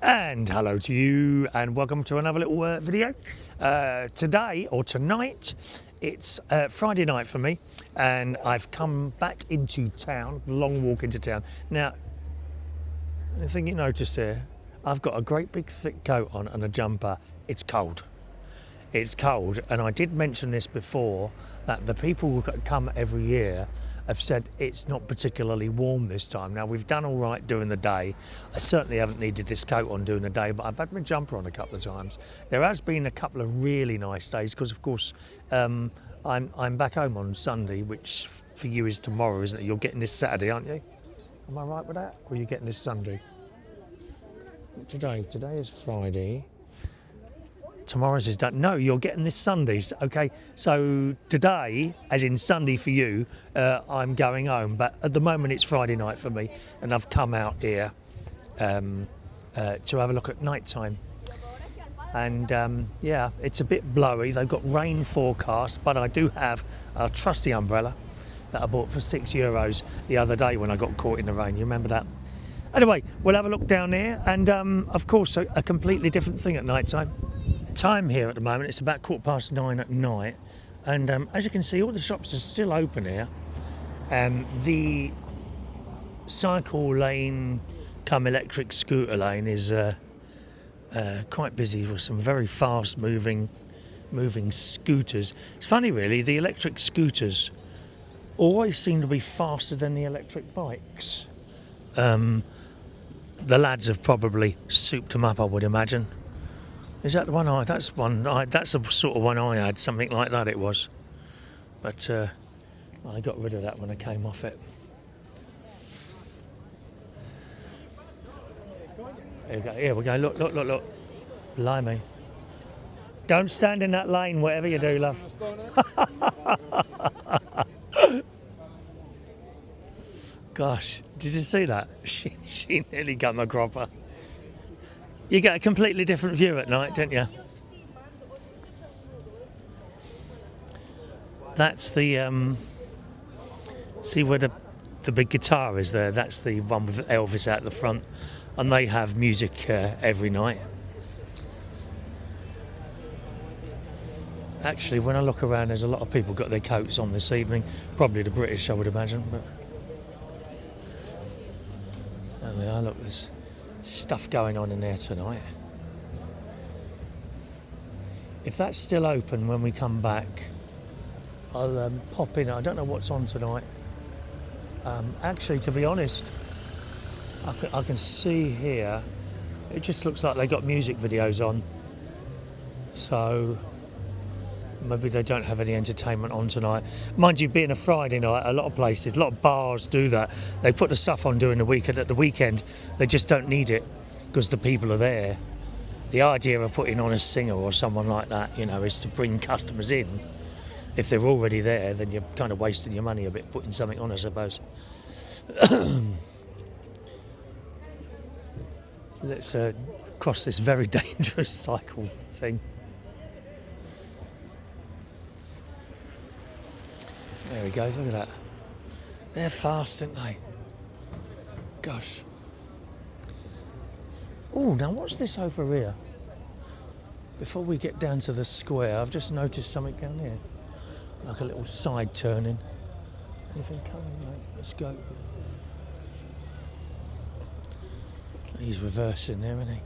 And hello to you, and welcome to another little video. Today, or tonight, it's Friday night for me, and I've come back into town, long walk into town. Now, the thing you notice here, I've got a great big thick coat on and a jumper. It's cold. It's cold, and I did mention this before, that the people who come every year have said it's not particularly warm this time. Now, we've done all right during the day. I certainly haven't needed this coat on during the day, but I've had my jumper on a couple of times. There has been a couple of really nice days because, of course, I'm back home on Sunday, which for you is tomorrow, isn't it? You're getting this Saturday, aren't you? Am I right with that? Or are you getting this Sunday? Today is Friday. Tomorrow's is done. No, you're getting this Sunday. Okay, so today, as in Sunday for you, I'm going home. But at the moment, it's Friday night for me, and I've come out here to have a look at night time. And yeah, it's a bit blowy. They've got rain forecast, but I do have a trusty umbrella that I bought for €6 the other day when I got caught in the rain. You remember that? Anyway, we'll have a look down there, and of course, a completely different thing at night time. Time here at the moment, it's about 9:15 at night, and as you can see, all the shops are still open here. The cycle lane come electric scooter lane is quite busy with some very fast moving scooters. It's funny really, the electric scooters always seem to be faster than the electric bikes. The lads have probably souped them up, I would imagine. Is that the one that's the sort of one I had, something like that it was. But I got rid of that when I came off it. There we go, here we go, look. Blimey. Don't stand in that lane, whatever you do, love. Gosh, did you see that? She nearly got my cropper. You get a completely different view at night, don't you? That's the see where the big guitar is there. That's the one with Elvis out the front, and they have music every night. Actually, when I look around, there's a lot of people got their coats on this evening. Probably the British, I would imagine. But there we are. Look, there's stuff going on in there tonight. If that's still open when we come back, I'll pop in. I don't know what's on tonight. Actually, to be honest, I can see here, it just looks like they got music videos on. So maybe they don't have any entertainment on tonight. Mind you, being a Friday night, a lot of places, a lot of bars do that. They put the stuff on during the week, and at the weekend, they just don't need it because the people are there. The idea of putting on a singer or someone like that, you know, is to bring customers in. If they're already there, then you're kind of wasting your money a bit putting something on, I suppose. Let's cross this very dangerous cycle thing. There he goes, look at that. They're fast, aren't they? Gosh. Oh, now what's this over here? Before we get down to the square, I've just noticed something down here. Like a little side turning. Anything coming, mate? Let's go. He's reversing there, isn't he?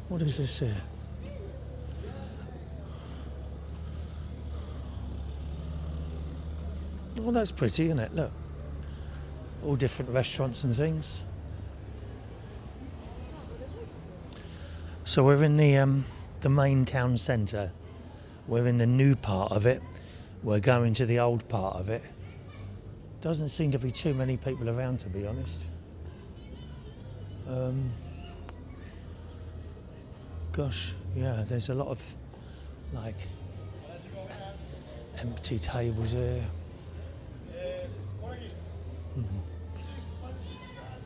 What is this here? Well, that's pretty, isn't it? Look, all different restaurants and things. So we're in the main town centre. We're in the new part of it. We're going to the old part of it. Doesn't seem to be too many people around, to be honest. Gosh, yeah, there's a lot of like empty tables here.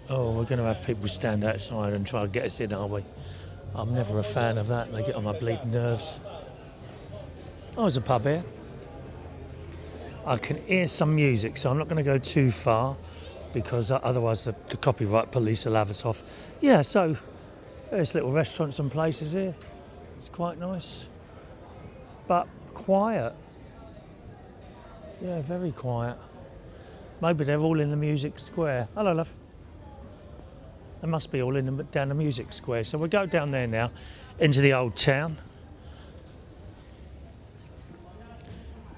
Oh, we're going to have people stand outside and try and get us in, are we? I'm never a fan of that. They get on my bleeding nerves. Oh, there's a pub here. I can hear some music, so I'm not going to go too far because otherwise the copyright police will have us off. Yeah, so There's little restaurants and places here. It's quite nice, but quiet. Yeah, very quiet. Maybe they're all in the music square. Hello, love. They must be all in down the music square. So we'll go down there now, into the old town.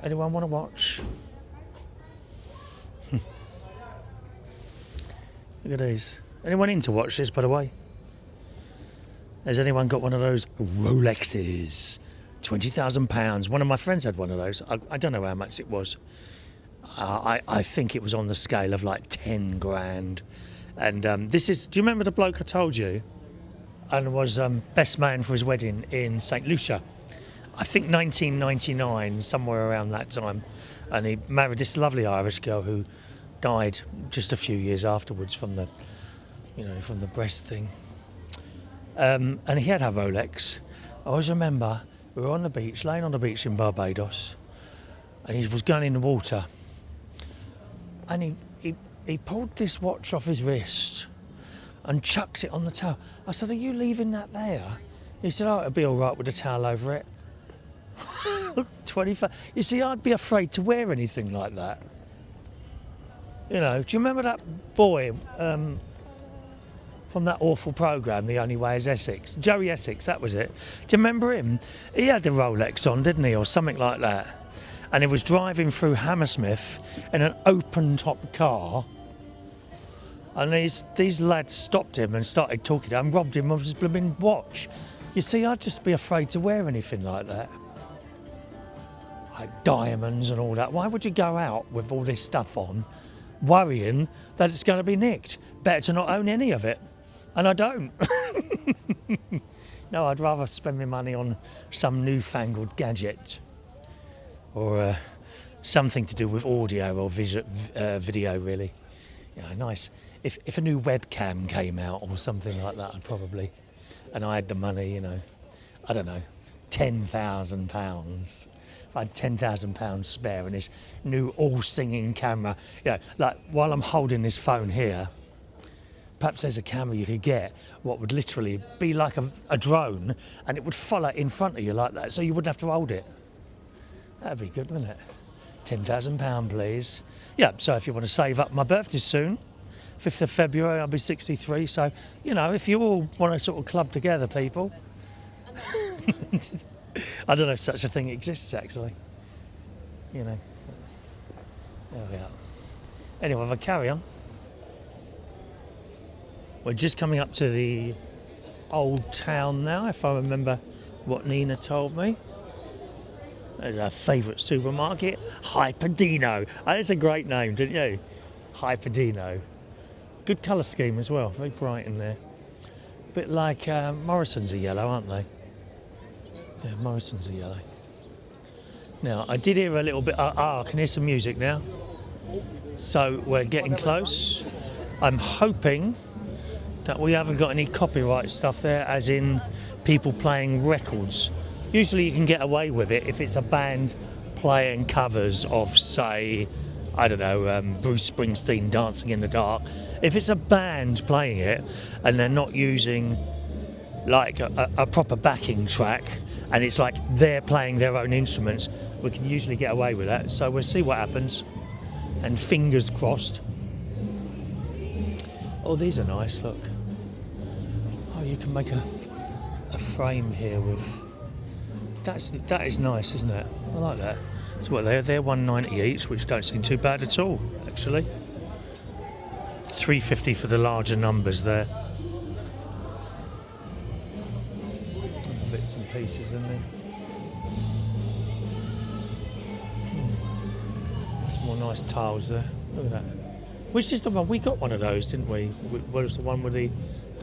Anyone want to watch? Look at these. Anyone in to watch this, by the way? Has anyone got one of those Rolexes? £20,000. One of my friends had one of those. I don't know how much it was. I think it was on the scale of like 10 grand. And this is, do you remember the bloke I told you? And was best man for his wedding in St. Lucia. I think 1999, somewhere around that time. And he married this lovely Irish girl who died just a few years afterwards from the, from the breast thing. And he had a Rolex. I always remember we were on the beach, laying on the beach in Barbados, and he was going in the water. And he pulled this watch off his wrist and chucked it on the towel. I said, "Are you leaving that there?" He said, "Oh, it'll be all right with the towel over it." 25. You see, I'd be afraid to wear anything like that. Do you remember that boy from that awful programme, The Only Way is Essex? Joey Essex, that was it. Do you remember him? He had the Rolex on, didn't he, or something like that? And he was driving through Hammersmith in an open-top car, and these lads stopped him and started talking to him and robbed him of his blooming watch. You see, I'd just be afraid to wear anything like that. Like diamonds and all that. Why would you go out with all this stuff on, worrying that it's going to be nicked? Better to not own any of it. And I don't. No, I'd rather spend my money on some newfangled gadget. Or something to do with audio or video, really. Yeah, nice. If a new webcam came out or something like that, I'd probably... And I had the money, I don't know, £10,000. If I had £10,000 spare and this new all-singing camera, like while I'm holding this phone here, perhaps there's a camera you could get what would literally be like a drone, and it would follow in front of you like that, so you wouldn't have to hold it. That'd be good, wouldn't it? £10,000, please. Yeah, so if you want to save up, my birthday's soon, 5th of February, I'll be 63, so, if you all want to sort of club together, people. I don't know if such a thing exists, actually. There we are. Anyway, if I carry on. We're just coming up to the old town now, if I remember what Nina told me. There's our favourite supermarket, Hyperdino. That's a great name, didn't you? Hyperdino. Good colour scheme as well, very bright in there. A bit like Morrison's are yellow, aren't they? Yeah, Morrison's are yellow. Now, I did hear a little bit... I can hear some music now. So we're getting close. I'm hoping that we haven't got any copyright stuff there, as in people playing records. Usually you can get away with it if it's a band playing covers of, say, I don't know, Bruce Springsteen, Dancing in the Dark. If it's a band playing it and they're not using like a proper backing track, and it's like they're playing their own instruments, we can usually get away with that. So we'll see what happens, and fingers crossed. Oh, these are nice, look. Oh, you can make a frame here with... That is nice, isn't it? I like that. So what, they're £1.90 each, which don't seem too bad at all, actually. £3.50 for the larger numbers there. Bits and pieces in there. Some more nice tiles there. Look at that. Which is the one? We got one of those, didn't we? What was the one with the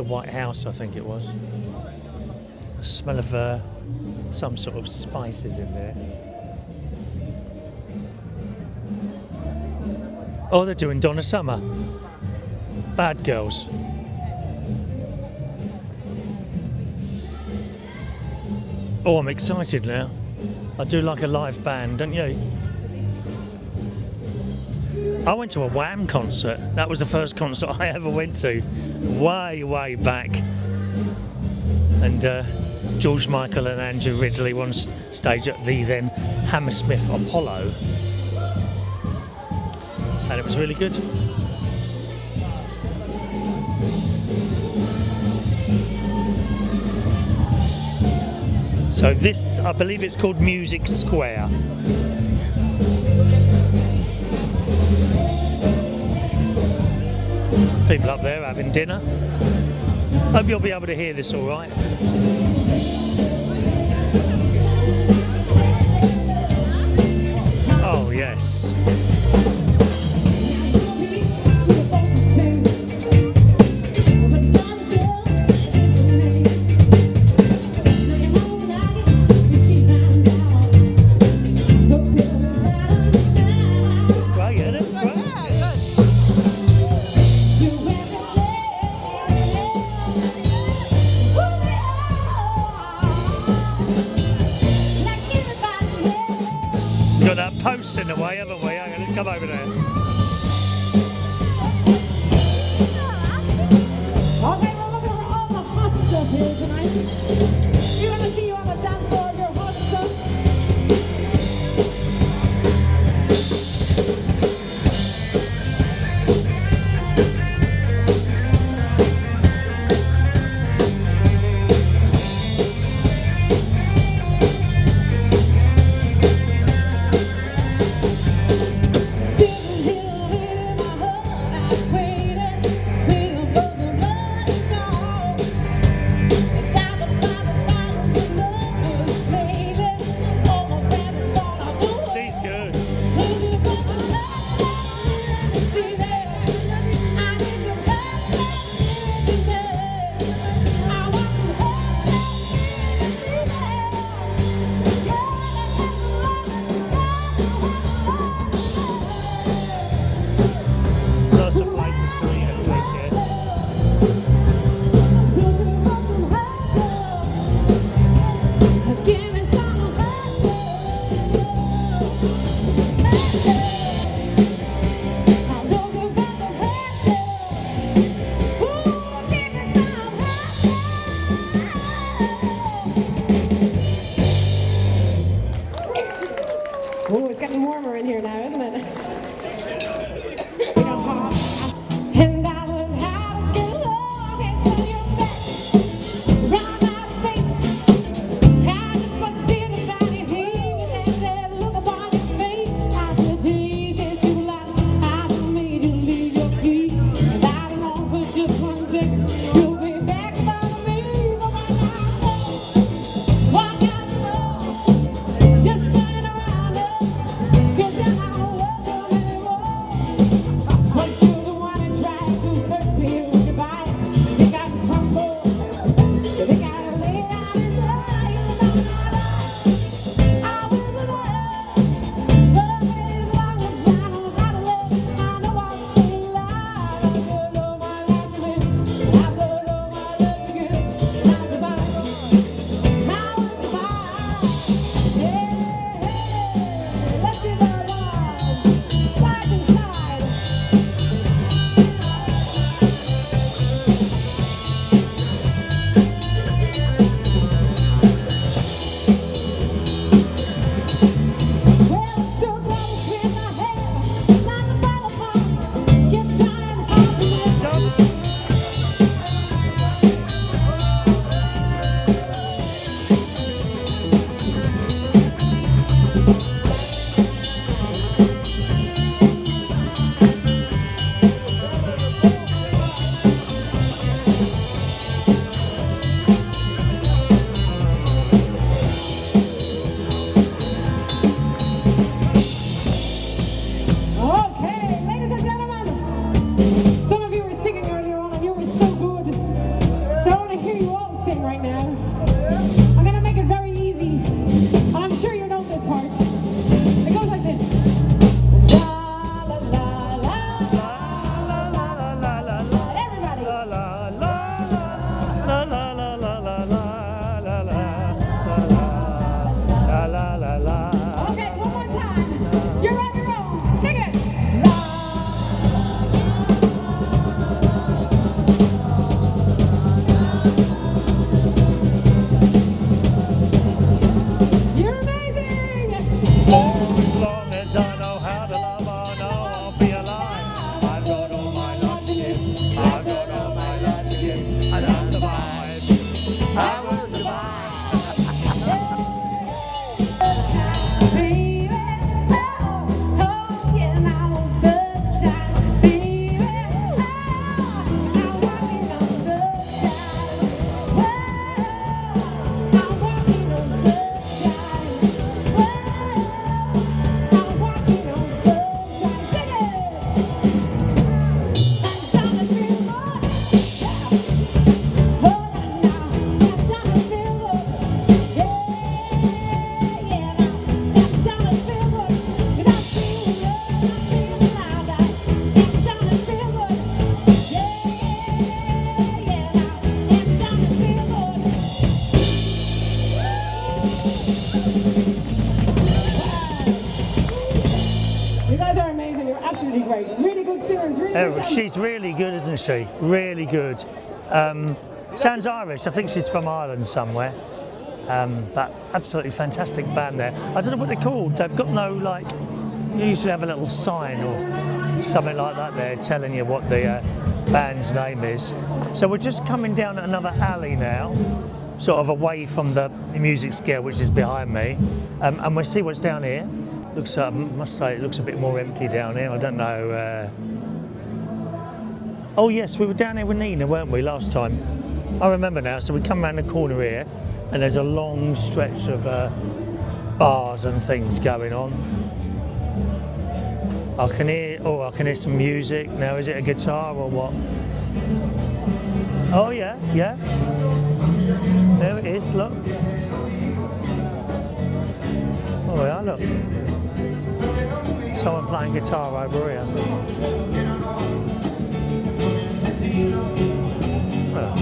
White House, I think it was. The smell of some sort of spices in there. Oh, they're doing Donna Summer. Bad Girls. Oh, I'm excited now. I do like a live band, don't you? I went to a Wham concert. That was the first concert I ever went to. Way, way back. and George Michael and Andrew Ridley were on stage at the then Hammersmith Apollo, and it was really good. So this, I believe it's called Music Square. People up there having dinner. Hope you'll be able to hear this all right. Oh yes. Got that post in the way, haven't we? Hang on, let's come over there. Okay, we're looking for all the hot stuff here tonight. You're gonna see you on the dance floor, your hot stuff. Oh, it's getting warmer in here now, isn't it? And I learned how to get along and tell your back. Round my face. I just want to feel about your heat and that look upon your face. I said, Jesus, you like I just made you leave your key. And I don't know for just 1 second. You'll be back by me. But right now, walk out the door. Just turning around. 'Cause then I She's really good, isn't she? Really good. Sounds Irish. I think she's from Ireland somewhere. But absolutely fantastic band there. I don't know what they're called. They've got no, like, you usually have a little sign or something like that there telling you what the band's name is. So we're just coming down another alley now, sort of away from the music scale which is behind me, and we'll see what's down here. Looks, I must say, it looks a bit more empty down here. I don't know. Oh yes, we were down here with Nina, weren't we, last time? I remember now. So we come around the corner here, and there's a long stretch of bars and things going on. I can hear some music now. Is it a guitar or what? Oh yeah, yeah. There it is. Look. Oh yeah, look. Someone playing guitar over here. Oh.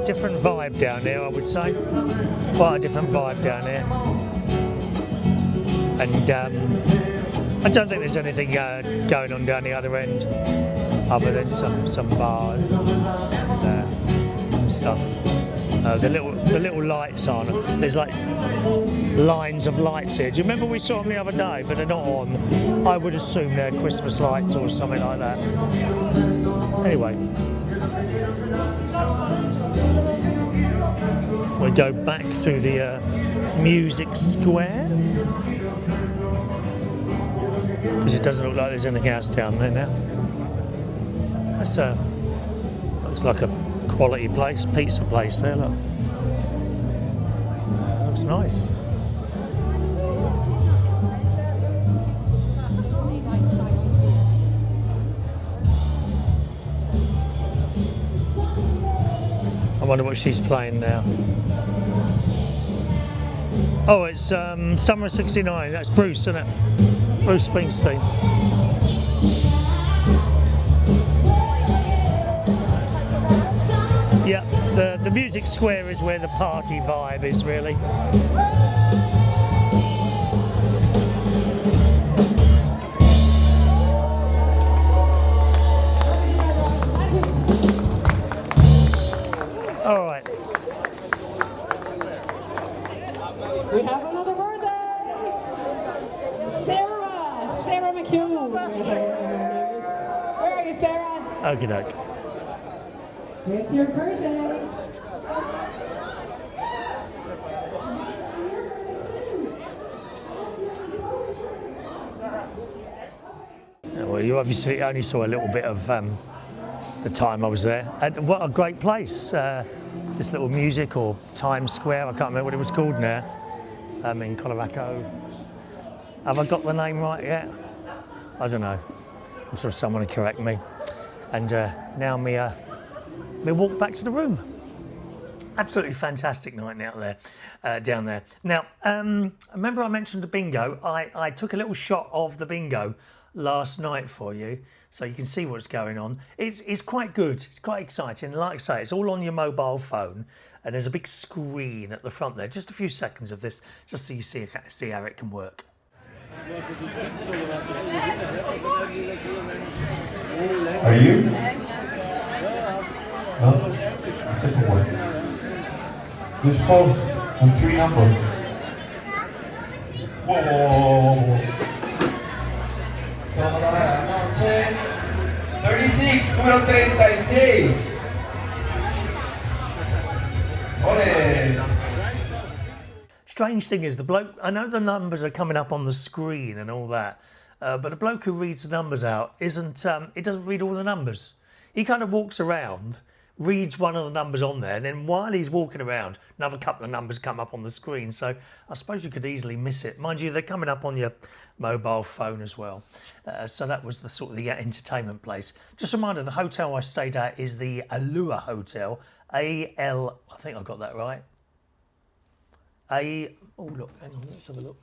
Different vibe down there, I would say. Quite a different vibe down there. And I don't think there's anything going on down the other end, other than some bars and stuff. The little lights on. There's like lines of lights here. Do you remember we saw them the other day? But they're not on. I would assume they're Christmas lights or something like that. Anyway. We go back through the music square, because it doesn't look like there's anything else down there now. That's looks like a quality place, pizza place there. Look, looks nice. I wonder what she's playing now. Oh, it's Summer of '69. That's Bruce, isn't it? Bruce Springsteen. Yeah, the music square is where the party vibe is, really. All right. We have another birthday! Sarah McHugh. Where are you, Sarah? Okie doke. It's your birthday. Well, you obviously only saw a little bit of the time I was there. And what a great place. This little music or Times Square, I can't remember what it was called now. In Corralejo. Have I got the name right yet? I don't know. I'm sure someone will correct me. And now me walk back to the room. Absolutely fantastic night out there, down there. Now, remember I mentioned the bingo? I took a little shot of the bingo last night for you, so you can see what's going on. It's quite good. It's quite exciting. Like I say, it's all on your mobile phone. And there's a big screen at the front there. Just a few seconds of this, just so you see how it can work. Are you? No? The second one. Just 4 and 3 numbers. Whoa. Toda la noche. 36, número 36. strange thing is the bloke, I know the numbers are coming up on the screen and all that, but the bloke who reads the numbers out isn't, he doesn't read all the numbers. He kind of walks around, reads one of the numbers on there, and then while he's walking around, another couple of numbers come up on the screen. So I suppose you could easily miss it. Mind you, they're coming up on your mobile phone as well. So that was the sort of the entertainment place. Just a reminder, the hotel I stayed at is the Allure Hotel. A-L, I think I got that right. Oh look, hang on, let's have a look.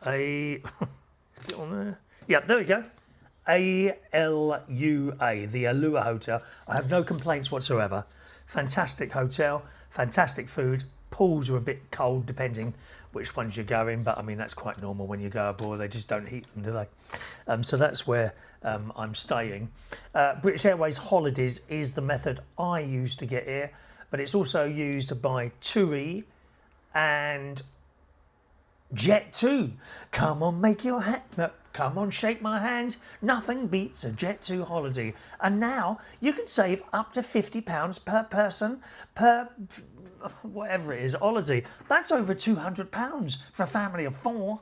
Is it on there? Yeah, there we go. A-L-U-A, the Allure Hotel. I have no complaints whatsoever. Fantastic hotel, fantastic food. Pools are a bit cold depending which ones you go in, but I mean that's quite normal when you go abroad. They just don't heat them, do they? So that's where I'm staying. British Airways Holidays is the method I use to get here, but it's also used by TUI and Jet2. Come on, make your hand. No, come on, shake my hand. Nothing beats a Jet2 holiday. And now you can save up to £50 per person per whatever it is holiday. That's over £200 for a family of 4.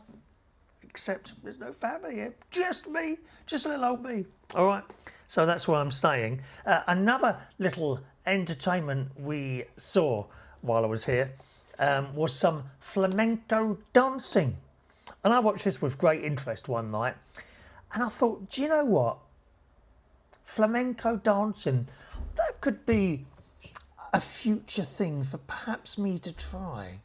Except there's no family here. Just me. Just little old me. All right. So that's where I'm staying. Another little entertainment we saw while I was here was some flamenco dancing. And I watched this with great interest one night. And I thought, do you know what? Flamenco dancing, that could be a future thing for perhaps me to try.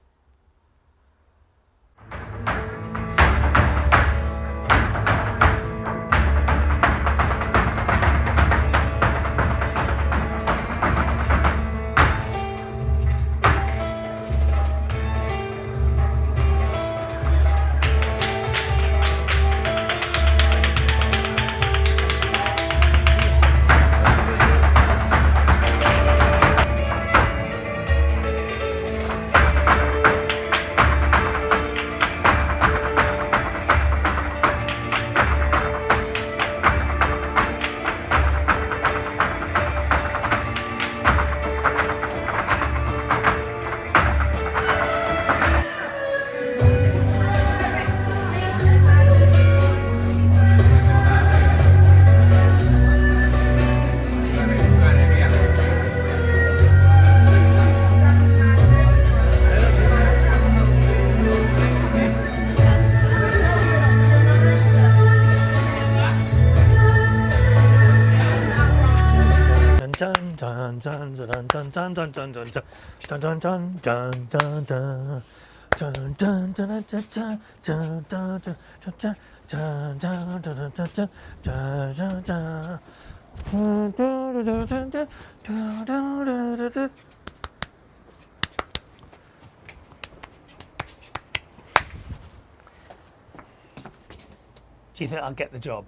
Do you think I'll get the job?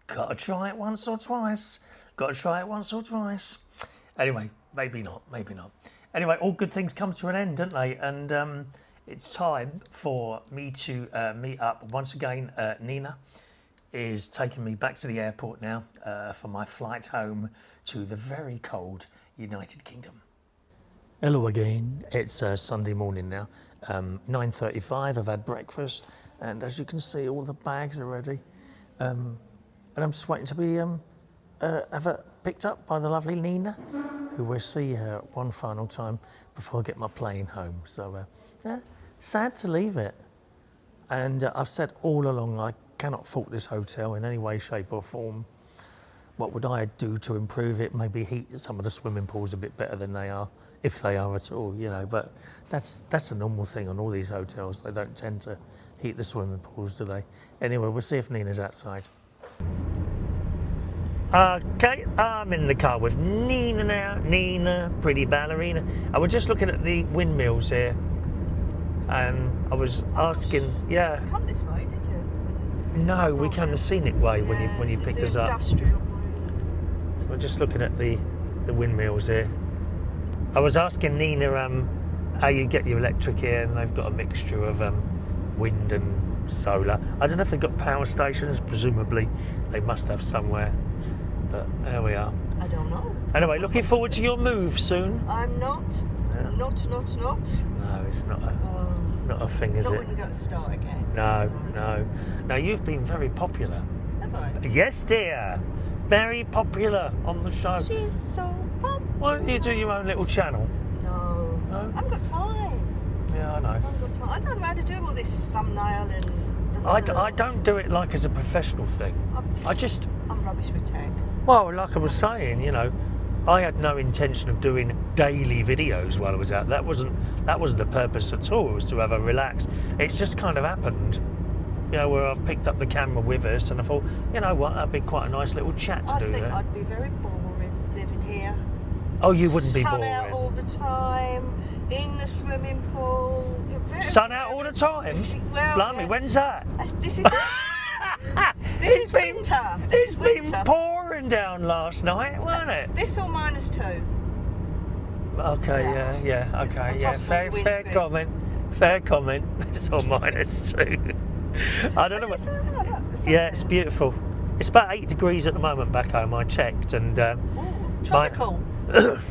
Gotta try it once or twice. Gotta try it once or twice. Anyway, maybe not, maybe not. Anyway, all good things come to an end, don't they? And it's time for me to meet up once again. Nina is taking me back to the airport now for my flight home to the very cold United Kingdom. Hello again. It's Sunday morning now. 9:35. I've had breakfast, and as you can see, all the bags are ready. And I'm just waiting to be picked up by the lovely Nina, who will see her one final time before I get my plane home. So, yeah, sad to leave it. And I've said all along, I cannot fault this hotel in any way, shape or form. What would I do to improve it? Maybe heat some of the swimming pools a bit better than they are, if they are at all, you know. But that's a normal thing on all these hotels. They don't tend to heat the swimming pools, do they? Anyway, we'll see if Nina's outside. Okay, I'm in the car with Nina now. Nina, pretty ballerina. I was just looking at the windmills here, and I was asking, yeah. You come this way, did you? No, we came the scenic way when you picked us up. Industrial way. So we're just looking at the windmills here. I was asking Nina how you get your electric here, and they've got a mixture of wind and solar. I don't know if they've got power stations. Presumably, they must have somewhere. But there we are. I don't know. Anyway, looking forward to your move soon. I'm not. Yeah. Not. No, it's not a thing, is Not it? when you got to start again. No. Now, you've been very popular. Have I? Yes, dear. Very popular on the show. She's so popular. Why don't you do your own little channel? No. No? I haven't got time. Yeah, I know. I haven't got time. I don't know how to do all this thumbnail and... I don't do it like as a professional thing. I'm rubbish with tech. Well, like I was saying, you know, I had no intention of doing daily videos while I was out. That wasn't the purpose at all. It was to have a relax. It's just kind of happened, you know, where I've picked up the camera with us, and I thought, you know what, that'd be quite a nice little chat to I do think there. I'd be very boring living here. Oh, you wouldn't be Sun boring. out all the time, in the swimming pool. Sun out all the time? Well, Blimey, yeah. when's that? This is this is winter. This It's is been winter. pouring down last night, wasn't it? This or -2. Okay, yeah, okay, yeah. Fair comment. Fair comment. It's all -2. I don't know what. Yeah, it's beautiful. It's about 8 degrees at the moment back home. I checked, and Tropical.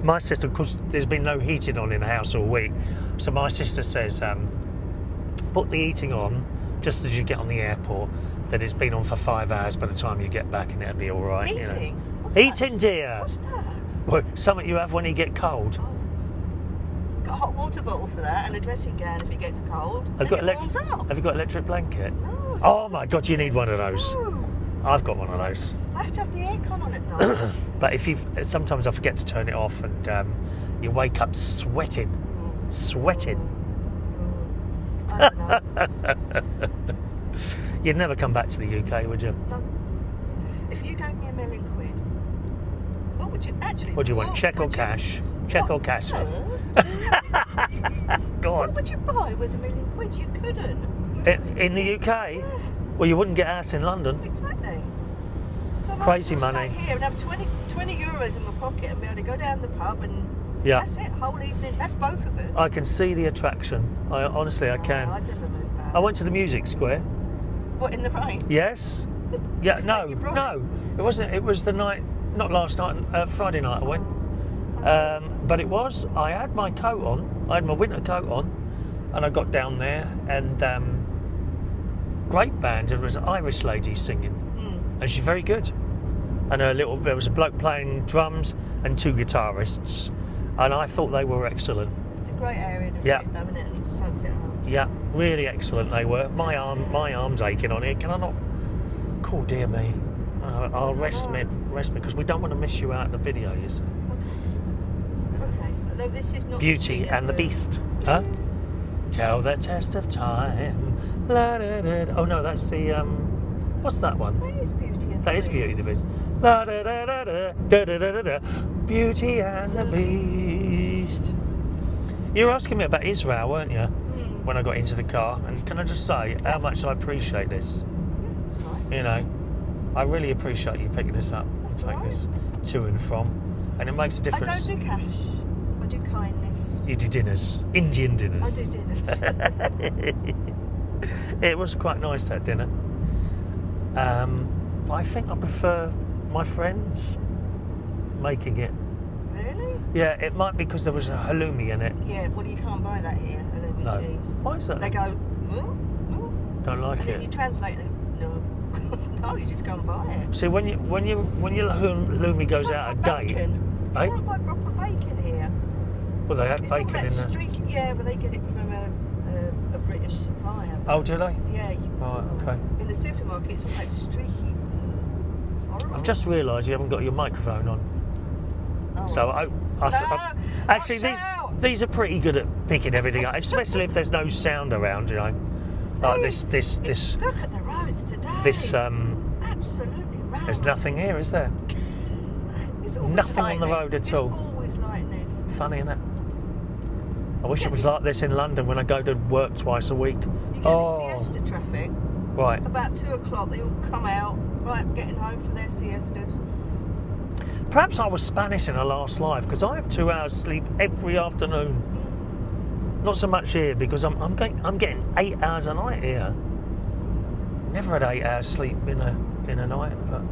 my sister, of course, there's been no heating on in the house all week, so my sister says, put the heating on just as you get on the airport. That it's been on for 5 hours by the time you get back, and it'll be all right. Heating? You know. What's Heating, that? dear. What's that? Well, something you have when you get cold. Oh. Got a hot water bottle for that and a dressing gown if it gets cold. Have And it warms up. Have you got electric blanket? No. Oh my God, you need one of those. No. I've got one of those. I have to have the aircon on at night. But sometimes I forget to turn it off, and you wake up sweating. I don't know. You'd never come back to the UK, would you? No. If you gave me £1 million, what would you actually? What do you want, check or would you- cash? Check or cash? No. Go What on. would you buy with £1 million? You couldn't. In the UK? Yeah, Well, you wouldn't get a house in London. exactly. So I might Crazy as well money. Stay here and have 20 euros in my pocket and be able to go down the pub and Yeah. that's it, whole evening. That's both of us. I can see the attraction. Honestly, I Oh, can. I'd never move back. I went to the Music Square. What, in the rain? Yes. Yeah. Did No. you brought No. It wasn't. It was the night. Not last night. Friday night I went. But it was. I had my coat on. I had my winter coat on, and I got down there, and great band. There was an Irish lady singing, and she's very good. And there was a bloke playing drums and 2 guitarists, and I thought they were excellent. It's a great area to Yeah. sit though, isn't it, and soak it up. Yeah, really excellent they were. My arm's aching on here. Can I not? Cool, dear me. I'll rest me because we don't want to miss you out of the video. You see. Okay. Although this is not Beauty the and the room. Beast. Huh? Tell the test of time. La, da, da, da. Oh no, that's the what's that one? That is Beauty and That the is Beauty and the Beast. Beast. La, da, da, da, da, da, da, da, da, da. Beauty and the Beast. You were asking me about Israel, weren't you? When I got into the car, and can I just say how much I appreciate this? That's right. You know, I really appreciate you picking this up, That's taking right. us to and from, and it makes a I difference. don't do cash. I do kindness. You do dinners, Indian I dinners. do dinners. It was quite nice, that dinner. But I think I prefer my friends making it. Really? Yeah, it might be because there was a halloumi in it. Yeah, well you can't buy that here, halloumi No. cheese. Why is that? They go, Don't like and then you it. translate it. No. No, you just go and buy it. See, when your halloumi goes You out of can't buy date, bacon. You eh? can't buy proper bacon here. Well, they had It's all bacon that in there. streaky. Yeah, but they get it from a British supplier. Oh, do they? Yeah. Right, okay. In the supermarket, it's all that streaky. Horrible. I've just realised you haven't got your microphone on. Oh, So actually watch out. these are pretty good at picking everything up, especially if there's no sound around, you know. Like this Look at the roads today. Absolutely rammed. there's nothing here, is there? It's always nothing like on the this. road at It's all. always like this. Funny, isn't it? I wish it was this- like this in London when I go to work twice a week. You get the siesta traffic. Right. About 2 o'clock, they all come out, right, getting home for their siestas. Perhaps I was Spanish in a last life because I have 2 hours sleep every afternoon. Not so much here because I'm getting 8 hours a night here. Never had 8 hours sleep in a night, but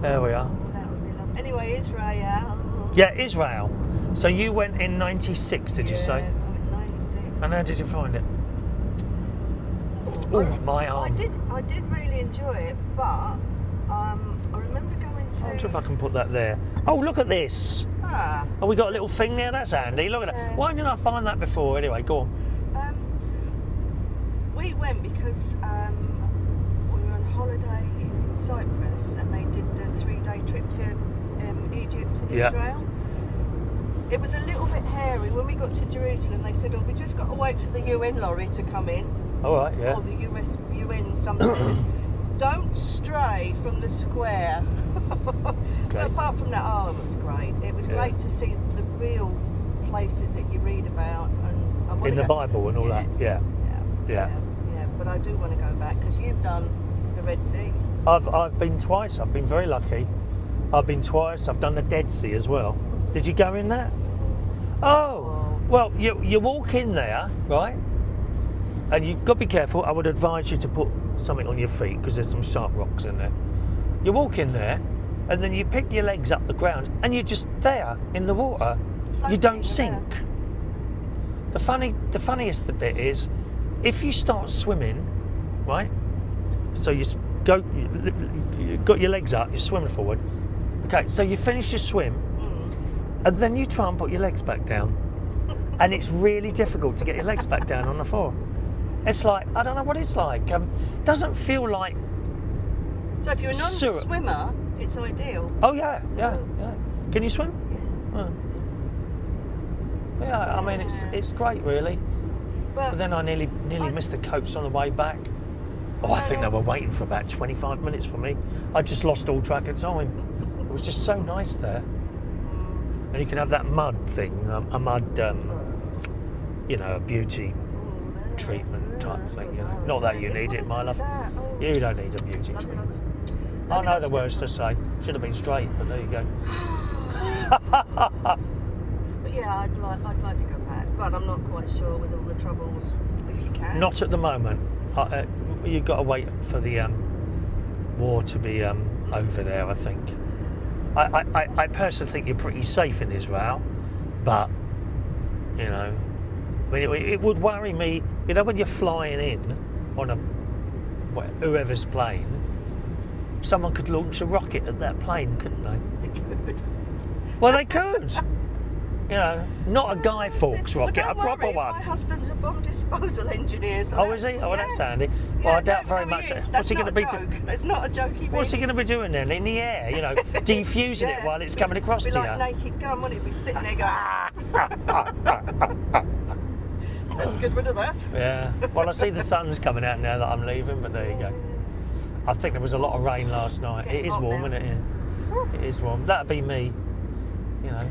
there we are. That would be Anyway, Israel. Yeah, Israel. So you went in 96, did you say? Yeah, I'm in 96. And how did you find it? Oh, my arm. I did really enjoy it, but I remember going to. I wonder if I can put that there. Oh, look at this. Ah, Oh, we got a little thing there. That's handy. Look at that. Yeah. Why didn't I find that before? Anyway, go on. we went because we were on holiday in Cyprus, and they did the 3-day trip to Egypt and Yeah. Israel. It was a little bit hairy. When we got to Jerusalem, they said, "Oh, we just got to wait for the UN lorry to come in." All right, yeah. Or the UN something. Don't stray from the square. But apart from that, it was great. It was great to see the real places that you read about. And I wanna In the go- Bible and all that. Yeah. Yeah. But I do want to go back because you've done the Red Sea. I've been twice. I've been very lucky. I've been twice. I've done the Dead Sea as well. Did you go in that? Oh, well, you walk in there, right? And you've got to be careful. I would advise you to put something on your feet because there's some sharp rocks in there. You walk in there, and then you pick your legs up the ground, and you're just there in the water. You Floating don't around. sink. The funniest bit is, if you start swimming, right? So you got your legs up, you're swimming forward. Okay, so you finish your swim, and then you try and put your legs back down, and it's really difficult to get your legs back down on the floor. It's like, I don't know what it's like. It doesn't feel like. So if you're a non-swimmer, it's ideal. Oh yeah. Can you swim? Yeah. Oh. Yeah, I mean it's great really. But then I nearly missed the coach on the way back. Oh, I think they were waiting for about 25 minutes for me. I just lost all track of time. It was just so nice there. And you can have that mud thing, a mud, a beauty treatment type thing. You know. Not that you need it, my love. You don't need a beauty treatment. I know the words to say. Should have been straight, but there you go. But yeah, I'd like to go back, but I'm not quite sure with all the troubles if you can. Not at the moment. You've got to wait for the war to be over there, I think. I personally think you're pretty safe in Israel, but I mean, it would worry me. When you're flying in on whoever's plane, someone could launch a rocket at that plane, couldn't they? They could. Well, they could. Not a Guy Fawkes rocket, Well, a don't proper worry, one. My husband's a bomb disposal engineer. So Oh, is he? Oh, that's handy. Well, I doubt very much. What's he going to be doing? That's not a joke. What's he going to be doing then? In the air, defusing it while it's coming across to Be you. like Naked Gun, wouldn't it? Be sitting there going. Let's get rid of that. Yeah. Well, I see the sun's coming out now that I'm leaving, but there you go. I think there was a lot of rain last night. Getting It is hot warm, now. isn't it? Yeah. It is warm. That'd be me.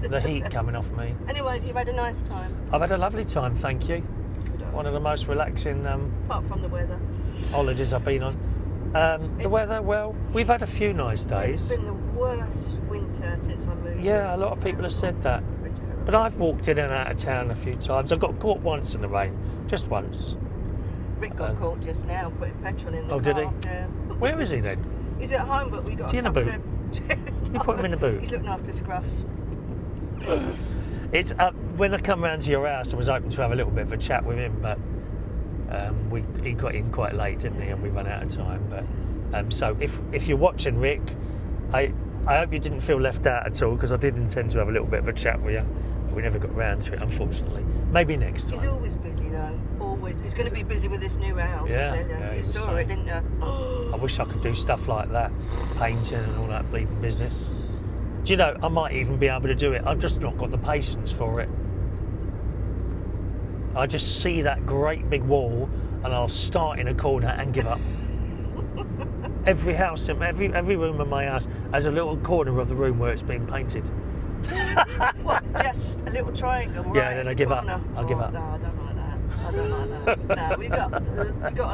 The heat coming off me. Anyway, you've had a nice time. I've had a lovely time, thank you. Good on. One of the most relaxing Apart from the weather. holidays I've been on. The weather, well, we've had a few nice It's days. been the worst winter since I moved. Yeah, here. a lot of people have said that. It's terrible. But I've walked in and out of town a few times. I got caught once in the rain, just once. Rick got caught just now putting petrol in the car. Oh, did he? Yeah. Where is he then? He's at home, but we got Is he a in a couple boot? of... You put him in a boot? He's looking after Scruffs. It's when I come round to your house, I was hoping to have a little bit of a chat with him, but he got in quite late, didn't he? And we ran out of time. But so if you're watching, Rick, I hope you didn't feel left out at all because I did intend to have a little bit of a chat with you. We never got round to it, unfortunately. Maybe next time. He's always busy though. Always. He's going to be busy with this new house. Yeah, I tell you. yeah, he You was saw saying. it, didn't you? I wish I could do stuff like that, painting and all that bleeding business. Do you know, I might even be able to do it. I've just not got the patience for it. I just see that great big wall and I'll start in a corner and give up. Every house, every room in my house has a little corner of the room where it's been painted. What? Just a little triangle. Right Yeah, then in I the give up. corner. I'll give up. No, I don't like that. I don't like that. No, we got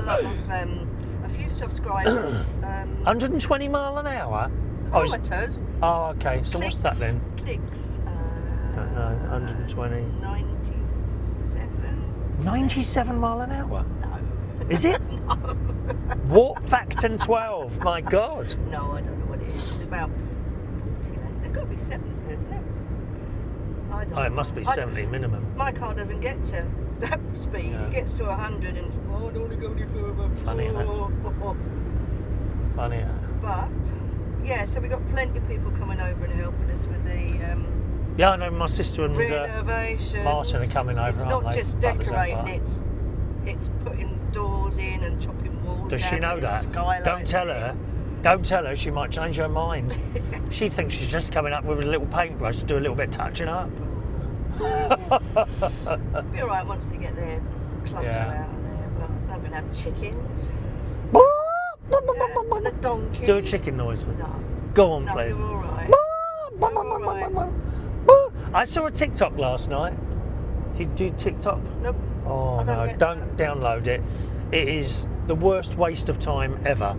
a lot of a few subscribers. 120 mile an hour? Oh, Kilometres. oh, okay. So what's that then? Clicks. Don't know, 120. 97. 97 mile an hour? No. Is it? No. Warp Factor 12, my God. No, I don't know what it is. It's about 40. got to be 70, isn't it? I don't Oh, it know. must be I don't- 70 minimum. My car doesn't get to that speed. Yeah. It gets to 100 and it's, oh, I don't want to go any further. Funny, isn't it? Funny. But, yeah, so we got plenty of people coming over and helping us with the Yeah, I know my sister and renovations. Martin are coming over, It's aren't not they? just Part of the decorating, same it's putting doors in and chopping walls Does down. she know getting that? skylights Don't tell in. her. Don't tell her. She might change her mind. She thinks she's just coming up with a little paintbrush to do a little bit of touching up. Be alright once they get their clutter Yeah. out of there, but I'm going to have chickens. And a donkey. Do a chicken noise. No. Go on, No, please. you're alright. You're alright. I saw a TikTok last night. Did you do TikTok? Nope. Oh I don't no, get don't download it. It is the worst waste of time ever.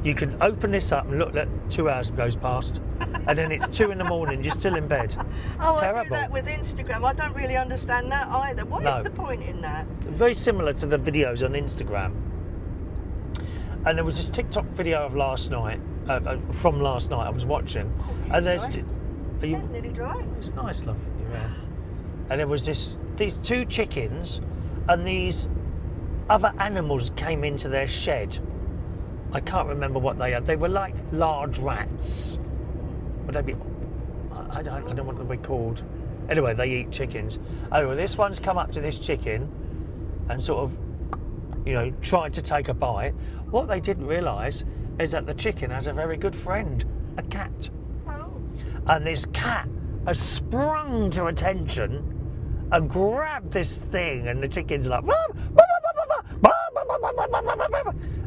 You can open this up and look that 2 hours goes past, and then it's 2 in the morning, you're still in bed. It's Oh, terrible. I do that with Instagram. I don't really understand that either. What is No. the point in that? Very similar to the videos on Instagram. And there was this TikTok video of last night, from last night I was watching, and there's, dry. are you? It's nearly dry. It's nice, love. Yeah. And there was these 2 chickens, and these other animals came into their shed. I can't remember what they had. They were like large rats. Would they be? I don't know what they're called. Anyway, they eat chickens. Anyway, this one's come up to this chicken and sort of, tried to take a bite. What they didn't realise is that the chicken has a very good friend, a cat. Oh. And this cat has sprung to attention and grabbed this thing, and the chicken's like,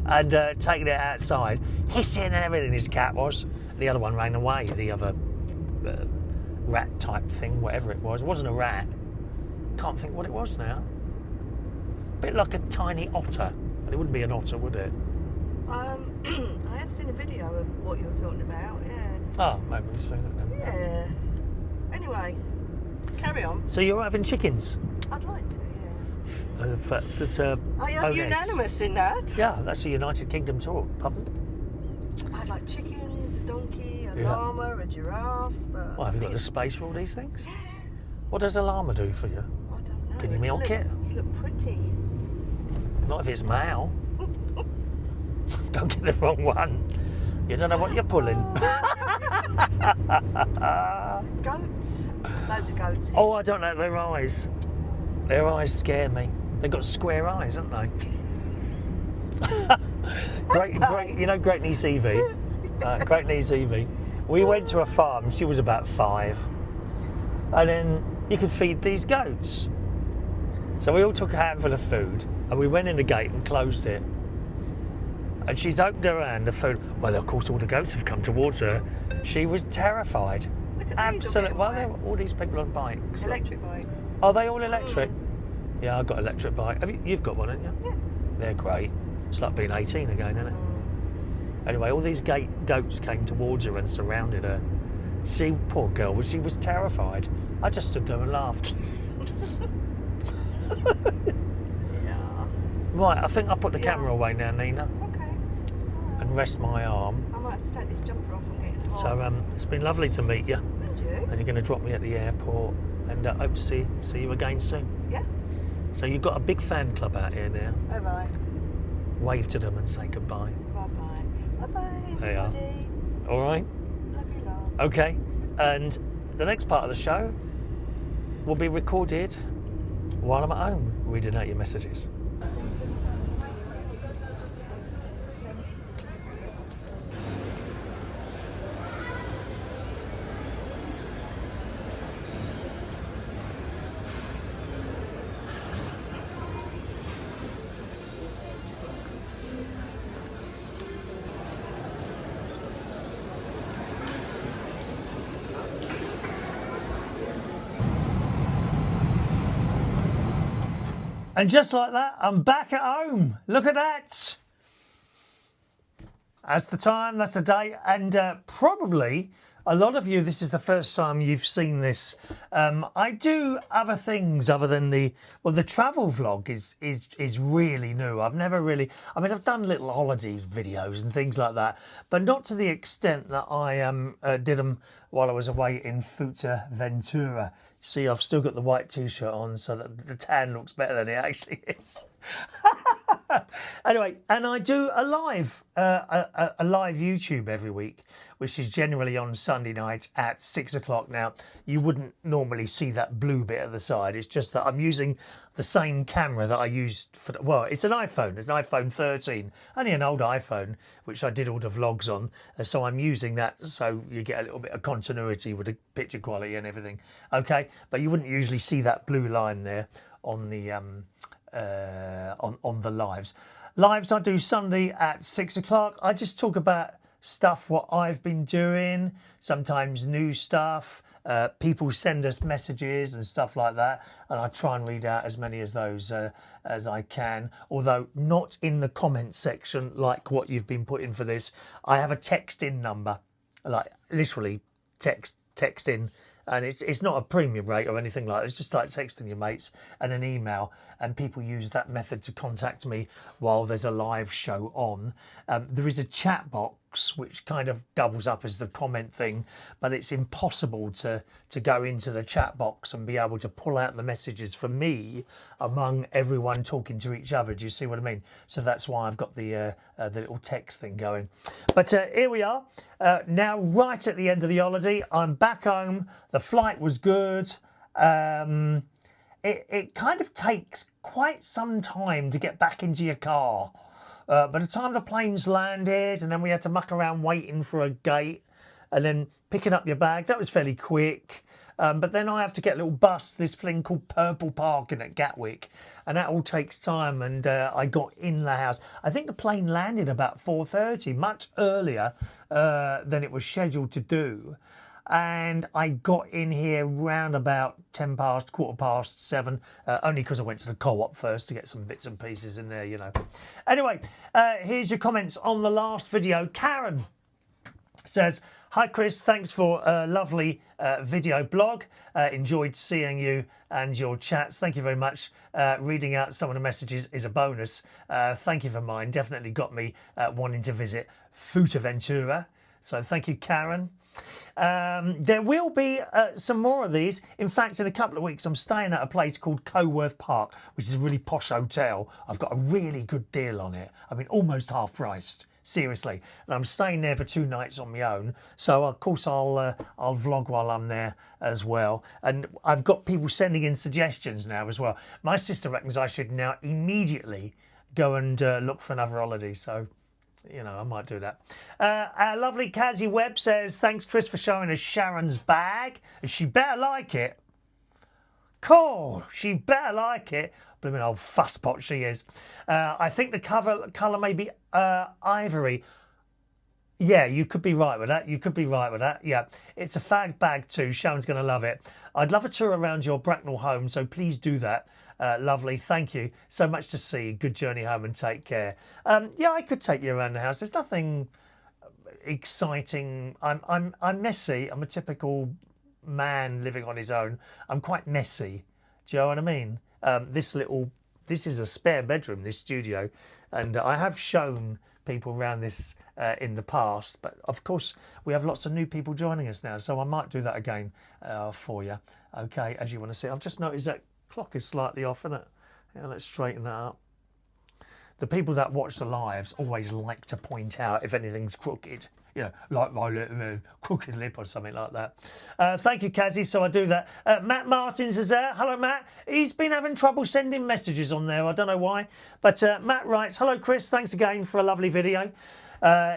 and taking it outside, hissing and everything. This cat was. The other one ran away. The other rat type thing, whatever it was. It wasn't a rat. Can't think what it was now. Bit like a tiny otter, but it wouldn't be an otter, would it? I have seen a video of what you were talking about, yeah. Oh, maybe we've seen it then. Yeah. Anyway, carry on. So you're having chickens? I'd like to, yeah. For Are you own eggs. unanimous in that? Yeah, that's a United Kingdom talk. Pardon? I'd like chickens, a donkey, a Yeah. llama, a giraffe. But Well, have you got the space for all these things? What does a llama do for you? I don't know. Can you milk it? It's look pretty. Not if it's male. Don't get the wrong one. You don't know what you're pulling. Goats. Loads of goats. Here. Oh, I don't like their eyes. Their eyes scare me. They've got square eyes, haven't they? Great, Great Niece Evie. Great Niece Evie. We went to a farm. She was about 5, and then you could feed these goats. So we all took a handful of food, and we went in the gate and closed it. And she's opened her hand, the food. Well, of course, all the goats have come towards her. She was terrified. Look at these all Absolutely. getting Well, wet. there were all these people on bikes. Electric bikes. Are they all electric? Yeah, I've got an electric bike. You've got one, haven't you? Yeah. They're great. It's like being 18 again, isn't it? Anyway, all these goats came towards her and surrounded her. She, poor girl, she was terrified. I just stood there and laughed. Yeah. Right, I think I'll put the Yeah. camera away now, Nina, Okay. and rest my arm. I might have to take this jumper off. I'm getting hot. So it's been lovely to meet you, And you? and you're going to drop me at the airport, and hope to see you again soon. Yeah. So you've got a big fan club out here now. Bye bye. Wave to them and say goodbye. Bye bye. Bye bye. There you are. Everybody. All right? Love you, love. Okay. And the next part of the show will be recorded while I'm at home reading out your messages. And just like that, I'm back at home. Look at that. That's the time, that's the date, and probably A lot of you, this is the first time you've seen this. I do other things other than the travel vlog is really new. I've never really, I mean, I've done little holiday videos and things like that, but not to the extent that I did them while I was away in Fuerteventura. See, I've still got the white t-shirt on, so that the tan looks better than it actually is. Anyway, and I do a live YouTube every week, which is generally on Sunday night at 6 o'clock. Now, you wouldn't normally see that blue bit at the side. It's just that I'm using the same camera that I used for, well, it's an iPhone. It's an iPhone 13, only an old iPhone, which I did all the vlogs on. So I'm using that so you get a little bit of continuity with the picture quality and everything. Okay, but you wouldn't usually see that blue line there on the on the lives. Lives I do Sunday at 6 o'clock. I just talk about stuff what I've been doing, sometimes new stuff. People send us messages and stuff like that, and I try and read out as many of those as I can, although not in the comment section like what you've been putting for this. I have a text in number, like literally text in. And it's not a premium rate or anything like that. It's just like texting your mates and an email. And people use that method to contact me while there's a live show on. There is a chat box which kind of doubles up as the comment thing, but it's impossible to go into the chat box and be able to pull out the messages for me among everyone talking to each other. Do you see what I mean? So that's why I've got the little text thing going. But here we are. Now, right at the end of the holiday, I'm back home. The flight was good. It kind of takes quite some time to get back into your car. By the time the plane's landed, and then we had to muck around waiting for a gate, and then picking up your bag, that was fairly quick. But then I have to get a little bus, this thing called Purple Parking at Gatwick, and that all takes time. And I got in the house. I think the plane landed about 4:30, much earlier than it was scheduled to do. And I got in here round about 10 past, 7:15, only because I went to the co-op first to get some bits and pieces in there, you know. Anyway, here's your comments on the last video. Karen says, "Hi Chris, thanks for a lovely video blog. Enjoyed seeing you and your chats. Thank you very much. Reading out some of the messages is a bonus. Thank you for mine. Definitely got me wanting to visit Fuerteventura. So thank you, Karen. There will be some more of these. In fact, in a couple of weeks, I'm staying at a place called Coworth Park, which is a really posh hotel. I've got a really good deal on it. I mean, almost half priced. Seriously, and I'm staying there for 2 nights on my own. So of course I'll vlog while I'm there as well. And I've got people sending in suggestions now as well. My sister reckons I should now immediately go and look for another holiday. So, you know, I might do that. Our lovely Kazi Webb says, "Thanks, Chris, for showing us Sharon's bag. She better like it." Cool, she better like it. Blooming old fusspot she is. I think the colour may be ivory. Yeah, you could be right with that. Yeah, it's a fag bag too. Sharon's going to love it. I'd love a tour around your Bracknell home, so please do that. Lovely, thank you so much to see. Good journey home and take care. Yeah, I could take you around the house. There's nothing exciting. I'm messy. I'm a typical man living on his own. I'm quite messy. Do you know what I mean? This is a spare bedroom, this studio, and I have shown people around this in the past, but of course we have lots of new people joining us now, so I might do that again for you. Okay, as you want to see. I've just noticed that clock is slightly off, isn't it? Yeah, let's straighten that up. The people that watch the lives always like to point out if anything's crooked. You know, like my crooked lip or something like that. Thank you, Kazi. So I do that. Matt Martins is there. Hello, Matt. He's been having trouble sending messages on there. I don't know why. But Matt writes, "Hello, Chris. Thanks again for a lovely video."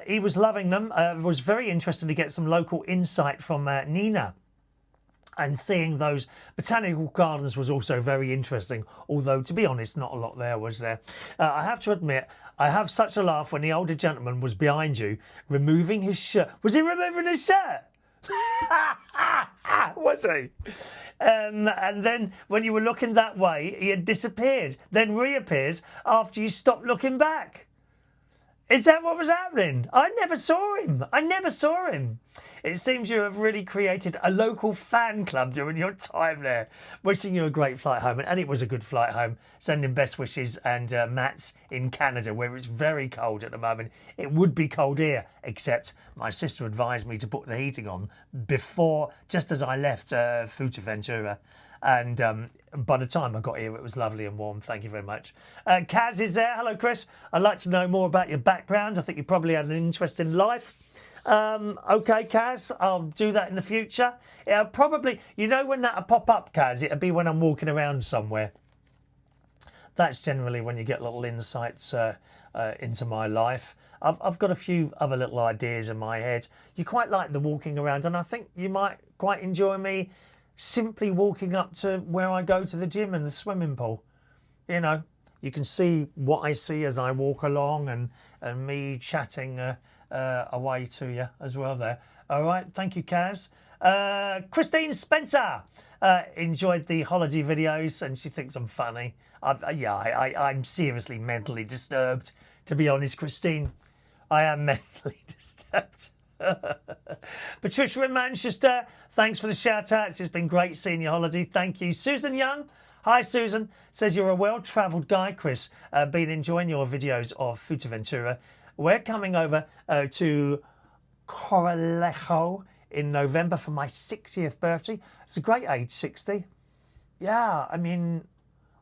He was loving them. It was very interesting to get some local insight from Nina. And seeing those botanical gardens was also very interesting, although, to be honest, not a lot there, was there? I have to admit, I have such a laugh when the older gentleman was behind you, removing his shirt. Was he removing his shirt? Was he? And then when you were looking that way, he had disappeared, then reappears after you stopped looking back. Is that what was happening? I never saw him. It seems you have really created a local fan club during your time there. Wishing you a great flight home, and it was a good flight home. Sending best wishes, and Matt's in Canada where it's very cold at the moment. It would be cold here, except my sister advised me to put the heating on before, just as I left Fuerteventura. And by the time I got here, it was lovely and warm. Thank you very much. Kaz is there. Hello, Chris. I'd like to know more about your background. I think you probably had an interesting life. Okay, Kaz, I'll do that in the future. It'll probably, you know, when that'll pop up, Kaz, it'll be when I'm walking around somewhere. That's generally when you get little insights into my life. I've got a few other little ideas in my head. You quite like the walking around, and I think you might quite enjoy me simply walking up to where I go to the gym and the swimming pool. You know, you can see what I see as I walk along, and me chatting away to you as well there. All right, thank you, Kaz. Christine Spencer enjoyed the holiday videos, and she thinks I'm funny. I'm seriously mentally disturbed, to be honest, Christine. I am mentally disturbed. Patricia in Manchester, thanks for the shout outs. It's been great seeing your holiday. Thank you. Susan Young, hi Susan, says you're a well-travelled guy, Chris. Been enjoying your videos of Fuerteventura. We're coming over to Corralejo in November for my 60th birthday. It's a great age, 60. Yeah, I mean,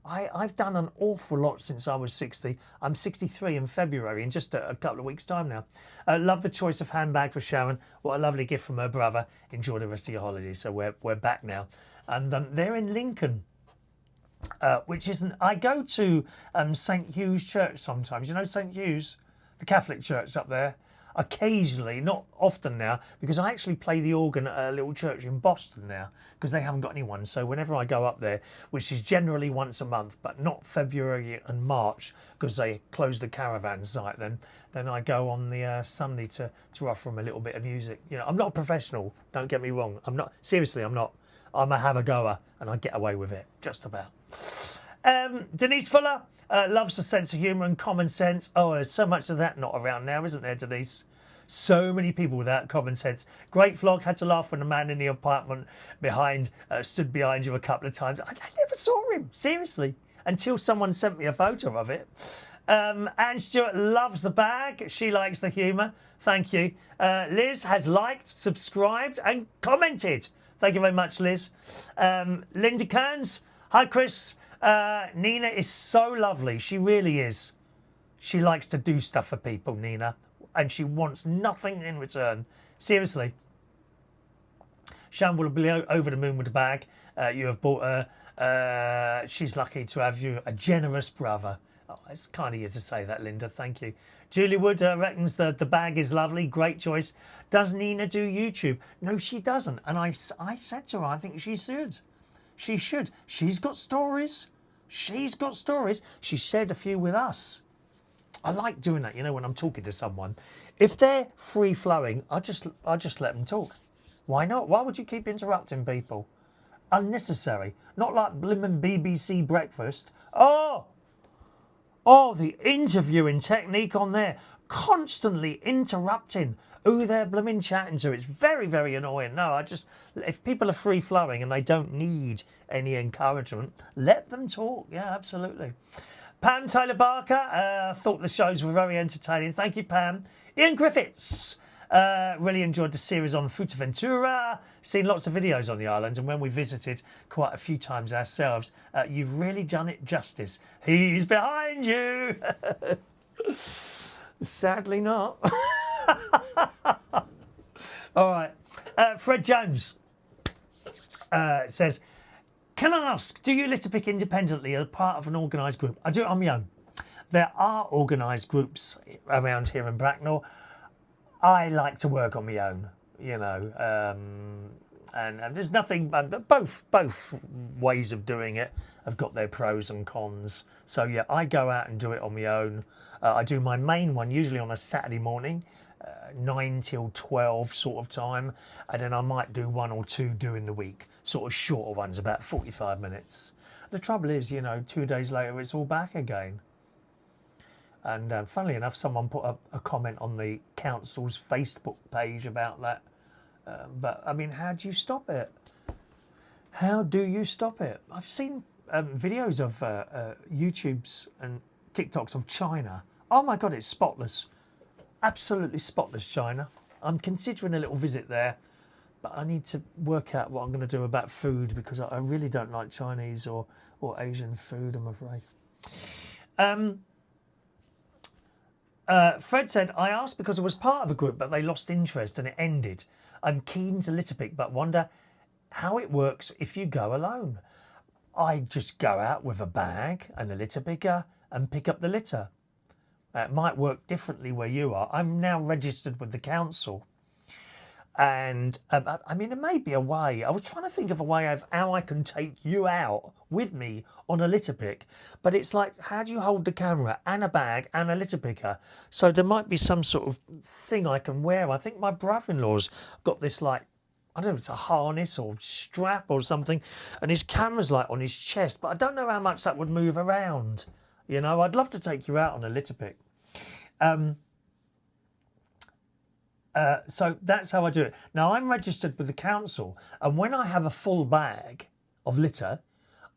I've done an awful lot since I was 60. I'm 63 in February, in just a couple of weeks' time now. Love the choice of handbag for Sharon. What a lovely gift from her brother. Enjoy the rest of your holiday. So we're back now. And they're in Lincoln, which isn't... I go to St. Hugh's Church sometimes. You know St. Hugh's? The Catholic church up there. Occasionally, not often now, because I actually play the organ at a little church in Boston now, because they haven't got anyone. So whenever I go up there, which is generally once a month, but not February and March, because they close the caravan site, then I go on the Sunday to offer them a little bit of music. You know, I'm not a professional, don't get me wrong. I'm not, seriously, I'm not. I'm a have-a-goer, and I get away with it, just about. Denise Fuller loves the sense of humour and common sense. Oh, there's so much of that not around now, isn't there, Denise? So many people without common sense. Great vlog. Had to laugh when the man in the apartment stood behind you a couple of times. I never saw him, seriously, until someone sent me a photo of it. Anne Stewart loves the bag. She likes the humour. Thank you. Liz has liked, subscribed and commented. Thank you very much, Liz. Linda Kearns. Hi, Chris. Nina is so lovely. She really is. She likes to do stuff for people, Nina, and she wants nothing in return. Seriously. Shan will be over the moon with the bag you have bought her. She's lucky to have you, a generous brother. Oh, it's kind of you to say that, Linda. Thank you. Julie Wood reckons the bag is lovely. Great choice. Does Nina do YouTube? No, she doesn't. And I said to her, I think she should. She should. She's got stories. She's got stories. She shared a few with us. I like doing that, you know, when I'm talking to someone. If they're free-flowing, I just let them talk. Why not? Why would you keep interrupting people? Unnecessary. Not like blimmin' BBC Breakfast. Oh, the interviewing technique on there. Constantly interrupting who they're blooming chatting to. It's very, very annoying. No, if people are free-flowing and they don't need any encouragement, let them talk. Yeah, absolutely. Pam Taylor Barker thought the shows were very entertaining. Thank you, Pam. Ian Griffiths really enjoyed the series on Fuerteventura. Seen lots of videos on the island, and when we visited quite a few times ourselves, you've really done it justice. He's behind you. Sadly not. All right. Fred Jones says, can I ask, do you litter pick independently as part of an organised group? I do it on my own. There are organised groups around here in Bracknell. I like to work on my own, you know, and there's nothing, but both ways of doing it have got their pros and cons. So yeah, I go out and do it on my own. I do my main one usually on a Saturday morning, 9 till 12 sort of time, and then I might do one or two during the week, sort of shorter ones, about 45 minutes. The trouble is, you know, 2 days later it's all back again. And funnily enough, someone put up a comment on the council's Facebook page about that But I mean, how do you stop it? How do you stop it? I've seen videos of YouTubes and TikToks of China. Oh my God, it's spotless. Absolutely spotless China. I'm considering a little visit there, but I need to work out what I'm going to do about food because I really don't like Chinese or Asian food, I'm afraid. Fred said, I asked because I was part of a group, but they lost interest and it ended. I'm keen to litter pick, but wonder how it works if you go alone. I just go out with a bag and a litter picker and pick up the litter. It might work differently where you are. I'm now registered with the council. And I mean, there may be a way. I was trying to think of a way of how I can take you out with me on a litter pick. But it's like, how do you hold the camera and a bag and a litter picker? So there might be some sort of thing I can wear. I think my brother-in-law's got this, like, I don't know if it's a harness or strap or something. And his camera's like on his chest. But I don't know how much that would move around. You know, I'd love to take you out on a litter pick. So that's how I do it. Now, I'm registered with the council, and when I have a full bag of litter,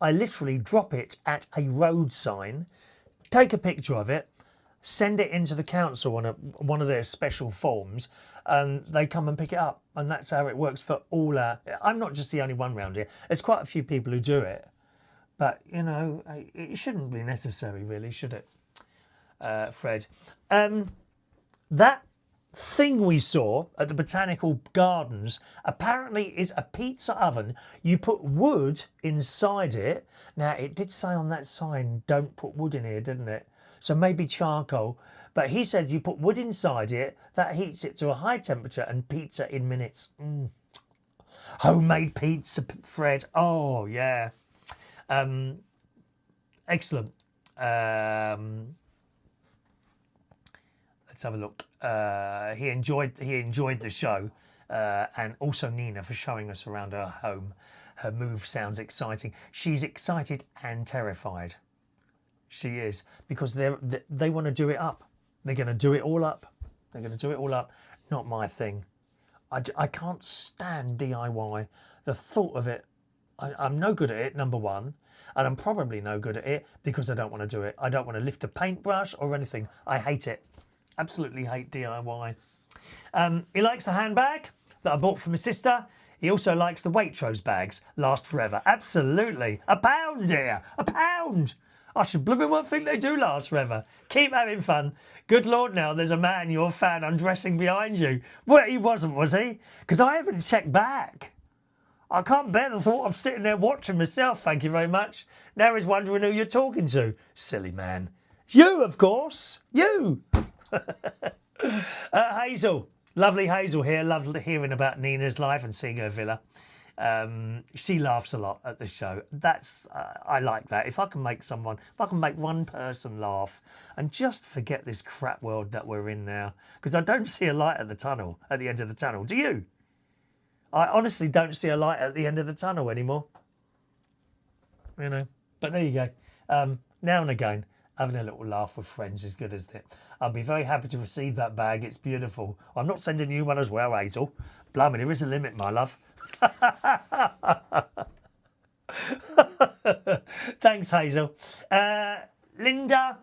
I literally drop it at a road sign, take a picture of it, send it into the council on one of their special forms, and they come and pick it up. And that's how it works for all our... I'm not just the only one around here. There's quite a few people who do it. But, you know, it shouldn't be necessary, really, should it, Fred? That thing we saw at the Botanical Gardens apparently is a pizza oven. You put wood inside it. Now, it did say on that sign, don't put wood in here, didn't it? So maybe charcoal. But he says you put wood inside it, that heats it to a high temperature and pizza in minutes. Homemade pizza, Fred. Oh, yeah. Excellent. Let's have a look. He enjoyed the show, and also Nina for showing us around her home. Her move sounds exciting. She's excited and terrified. She is, because they want to do it up. They're going to do it all up. They're going to do it all up. Not my thing. I can't stand DIY. The thought of it. I'm no good at it, number one. And I'm probably no good at it because I don't want to do it. I don't want to lift a paintbrush or anything. I hate it. Absolutely hate DIY. He likes the handbag that I bought for my sister. He also likes the Waitrose bags. Last forever. Absolutely. £1, dear. £1. I should blooming well think they do last forever. Keep having fun. Good Lord, now there's a man, your fan, undressing behind you. Well, he wasn't, was he? Because I haven't checked back. I can't bear the thought of sitting there watching myself, thank you very much. Now he's wondering who you're talking to. Silly man. It's you, of course. You. Hazel. Lovely Hazel here. Lovely hearing about Nina's life and seeing her villa. She laughs a lot at the show. That's I like that. If I can make one person laugh and just forget this crap world that we're in now, because I don't see a light at the end of the tunnel. Do you? I honestly don't see a light at the end of the tunnel anymore. You know, but there you go. Now and again, having a little laugh with friends is good, isn't it? I'll be very happy to receive that bag. It's beautiful. I'm not sending you one as well, Hazel. Blimey, there is a limit, my love. Thanks, Hazel. Linda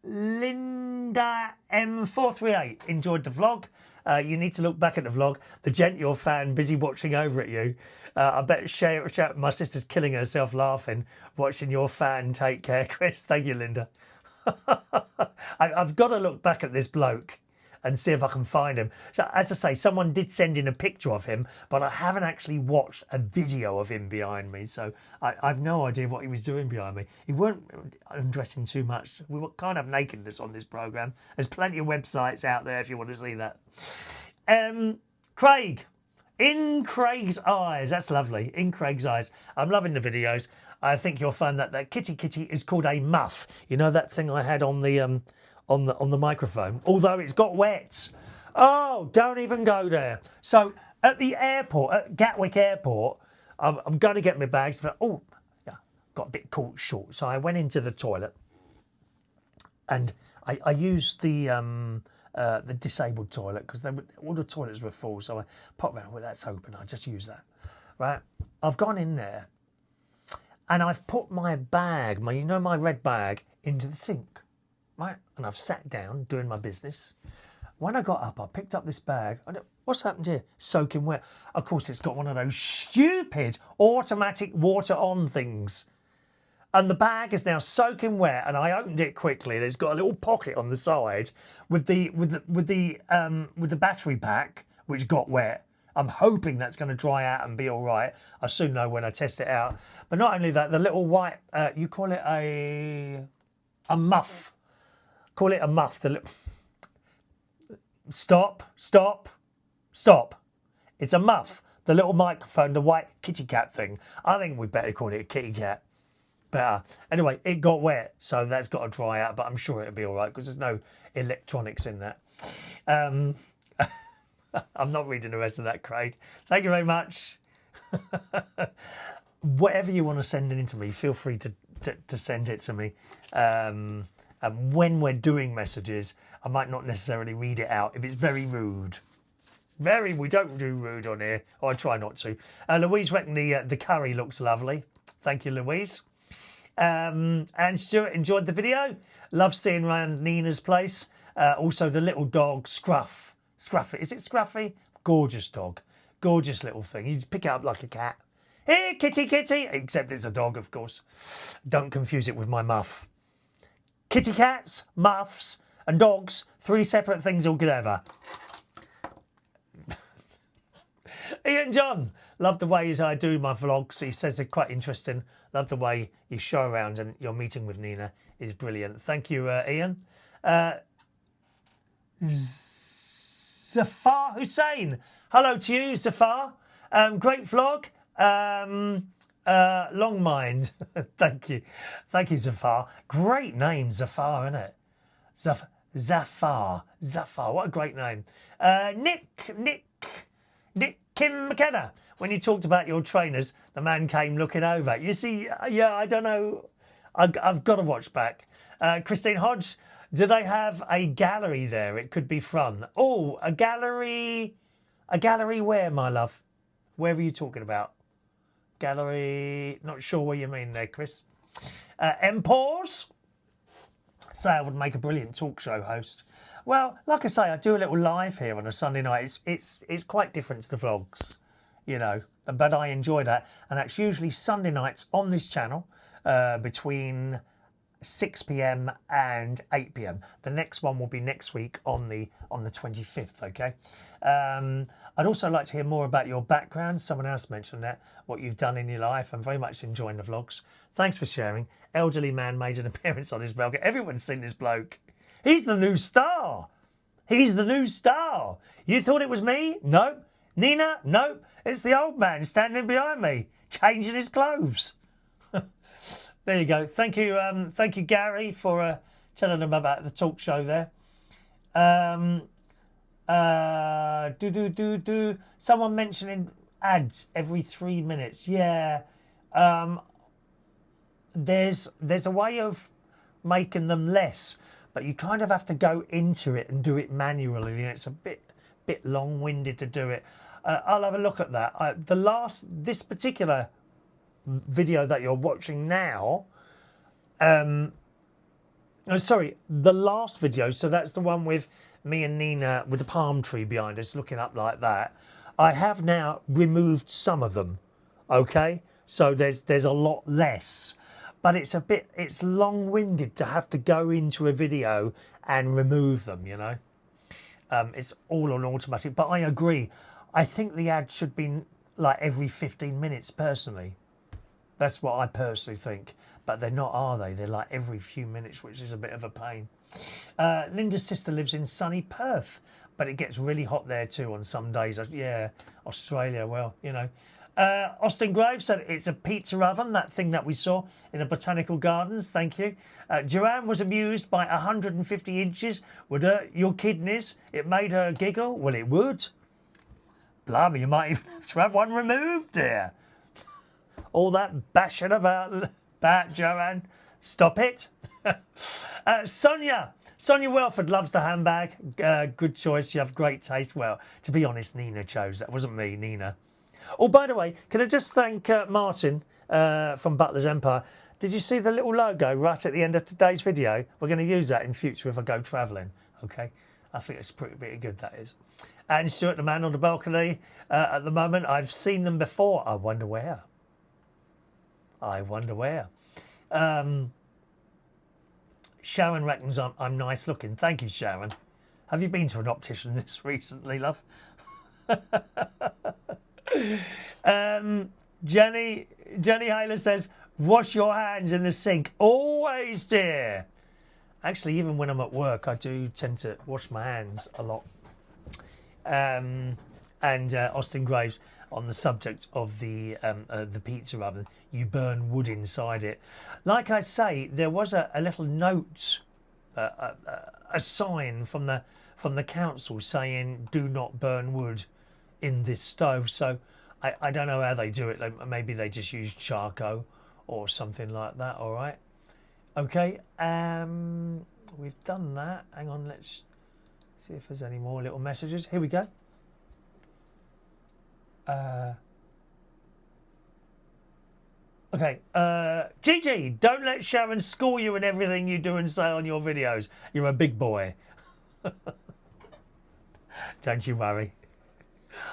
M438 enjoyed the vlog. You need to look back at the vlog. The gent, your fan, busy watching over at you. I bet my sister's killing herself laughing, watching your fan. Take care, Chris. Thank you, Linda. I've got to look back at this bloke and see if I can find him. So, as I say, someone did send in a picture of him, but I haven't actually watched a video of him behind me, so I've no idea what he was doing behind me. He weren't undressing too much. We can't have nakedness on this programme. There's plenty of websites out there if you want to see that. Craig. In Craig's eyes. That's lovely. In Craig's eyes. I'm loving the videos. I think you'll find that kitty is called a muff. You know that thing I had on the microphone? Although it's got wet. Oh, don't even go there. So at the airport, at Gatwick Airport, I'm going to get my bags. Oh, yeah, got a bit caught short. So I went into the toilet and I used the the disabled toilet because all the toilets were full. So I popped around, well, that's open. I just use that. Right. I've gone in there and I've put my bag, my red bag, into the sink. Right. And I've sat down doing my business. When I got up, I picked up this bag. What's happened here? Soaking wet. Of course, it's got one of those stupid automatic water on things. And the bag is now soaking wet, and I opened it quickly. It's got a little pocket on the side with the battery pack, which got wet. I'm hoping that's going to dry out and be all right. I'll soon know when I test it out. But not only that, the little white, you call it a muff. Call it a muff. Stop. It's a muff. The little microphone, the white kitty cat thing. I think we better call it a kitty cat. Better. Anyway, it got wet, so that's got to dry out, but I'm sure it'll be all right because there's no electronics in that. I'm not reading the rest of that, Craig. Thank you very much. Whatever you want to send it in to me, feel free to send it to me. And when we're doing messages, I might not necessarily read it out if it's very rude. We don't do rude on here, or I try not to. Louise reckon the curry looks lovely. Thank you, Louise. And Stuart enjoyed the video. Love seeing around Nina's place. Also the little dog, Scruffy. Is it Scruffy? Gorgeous dog. Gorgeous little thing. You just pick it up like a cat. Here, kitty. Except it's a dog, of course. Don't confuse it with my muff. Kitty cats, muffs, and dogs, 3 separate things altogether. Ian John, love the ways I do my vlogs. He says they're quite interesting. Love the way you show around, and your meeting with Nina is brilliant. Thank you, Ian. Zafar Hussein, hello to you, Zafar. Great vlog. Long mind. Thank you, Zafar. Great name, Zafar, isn't it? Zafar. What a great name. Nick Kim McKenna. When you talked about your trainers, the man came looking over. You see, yeah, I don't know. I've got to watch back. Christine Hodge, do they have a gallery there? It could be fun. Oh, a gallery. A gallery where, my love? Where are you talking about? Gallery. Not sure what you mean there, Chris. Empors. Say I would make a brilliant talk show host. Well, like I say, I do a little live here on a Sunday night. It's quite different to the vlogs, you know, but I enjoy that. And that's usually Sunday nights on this channel between 6 p.m. and 8 p.m. The next one will be next week on the 25th, okay? I'd also like to hear more about your background. Someone else mentioned that, what you've done in your life. I'm very much enjoying the vlogs. Thanks for sharing. Elderly man made an appearance on his vlog. Everyone's seen this bloke. He's the new star. He's the new star. You thought it was me? Nope. Nina? Nope. It's the old man standing behind me, changing his clothes. There you go. Thank you, Gary, for telling them about the talk show there. Someone mentioning ads every 3 minutes. Yeah. There's a way of making them less, but you kind of have to go into it and do it manually, and it's a bit long-winded to do it. I'll have a look at that. This particular video that you're watching now, sorry, the last video, so that's the one with me and Nina with the palm tree behind us looking up like that. I have now removed some of them, okay? So there's a lot less, but it's long-winded to have to go into a video and remove them, you know? It's all on automatic, but I agree. I think the ad should be like every 15 minutes personally. That's what I personally think, but they're not, are they? They're like every few minutes, which is a bit of a pain. Linda's sister lives in sunny Perth, but it gets really hot there too on some days. Yeah, Australia, well, you know. Austin Graves said it's a pizza oven, that thing that we saw in the Botanical Gardens. Thank you. Joanne was amused by 150 inches would hurt your kidneys. It made her giggle. Well, it would. Blimey, you might even have to have one removed here. All that bashing about Joanne. Stop it. Sonia Sonia Welford loves the handbag. Good choice. You have great taste. Well, to be honest, Nina chose. That wasn't me, Nina. Oh, by the way, can I just thank Martin from Butler's Empire. Did you see the little logo right at the end of today's video? We're going to use that in future if I go travelling. Okay, I think it's pretty good, that is. And Stuart, the man on the balcony at the moment. I've seen them before. I wonder where. Sharon reckons I'm nice looking. Thank you, Sharon. Have you been to an optician this recently, love? Jenny Hayler says, wash your hands in the sink. Always, dear. Actually, even when I'm at work, I do tend to wash my hands a lot. And Austin Graves, on the subject of the pizza oven, you burn wood inside it. Like I say, there was a little note, a sign from the council saying do not burn wood in this stove. So I don't know how they do it. Maybe they just use charcoal or something like that. All right. Okay. We've done that. Hang on. Let's see if there's any more little messages. Here we go. Okay, Gigi, don't let Sharon school you in everything you do and say on your videos. You're a big boy. Don't you worry.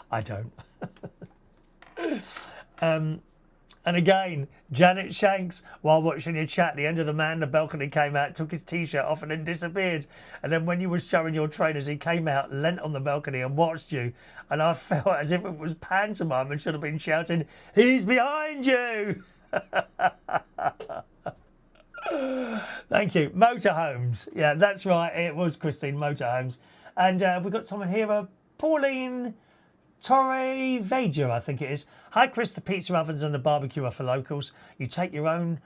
I don't. And again, Janet Shanks, while watching your chat, the end of the man, the balcony came out, took his t-shirt off and then disappeared. And then when you were showing your trainers, he came out, leant on the balcony and watched you. And I felt as if it was pantomime and should have been shouting, he's behind you. Thank you. Motorhomes. Yeah, that's right. It was Christine Motorhomes. And we've got someone here, Pauline Torreveja, I think it is. Hi, Chris. The pizza ovens and the barbecue are for locals. You take your own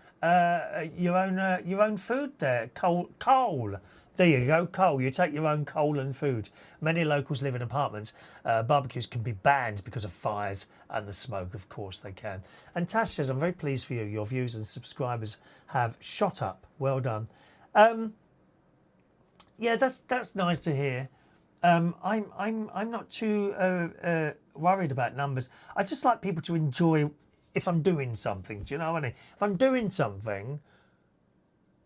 food there. Coal. There you go, coal. You take your own coal and food. Many locals live in apartments. Barbecues can be banned because of fires and the smoke. Of course they can. And Tash says, I'm very pleased for you. Your views and subscribers have shot up. Well done. Yeah, that's nice to hear. I'm not too worried about numbers. I just like people to enjoy if I'm doing something. Do you know what I mean? If I'm doing something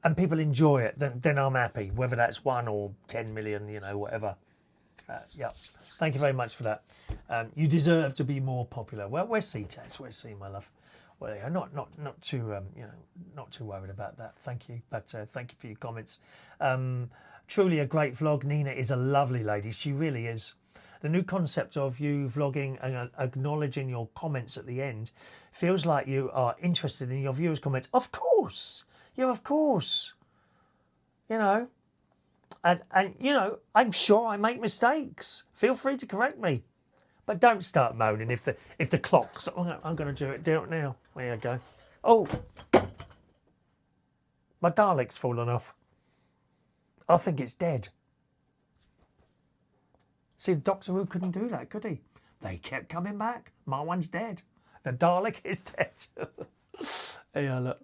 and people enjoy it, then I'm happy. Whether that's 1 or 10 million, you know, whatever. Yeah. Thank you very much for that. You deserve to be more popular. Well, we'll see, Tash. We'll see, my love. Well, yeah, not too not too worried about that. Thank you, but thank you for your comments. Truly a great vlog. Nina is a lovely lady. She really is. The new concept of you vlogging and acknowledging your comments at the end feels like you are interested in your viewers' comments. Of course. Yeah, of course. You know. And you know, I'm sure I make mistakes. Feel free to correct me. But don't start moaning if the clock's... I'm going to do it now. There you go. Oh. My Dalek's fallen off. I think it's dead. See, Doctor Who couldn't do that, could he? They kept coming back. My one's dead. The Dalek is dead. Yeah, look.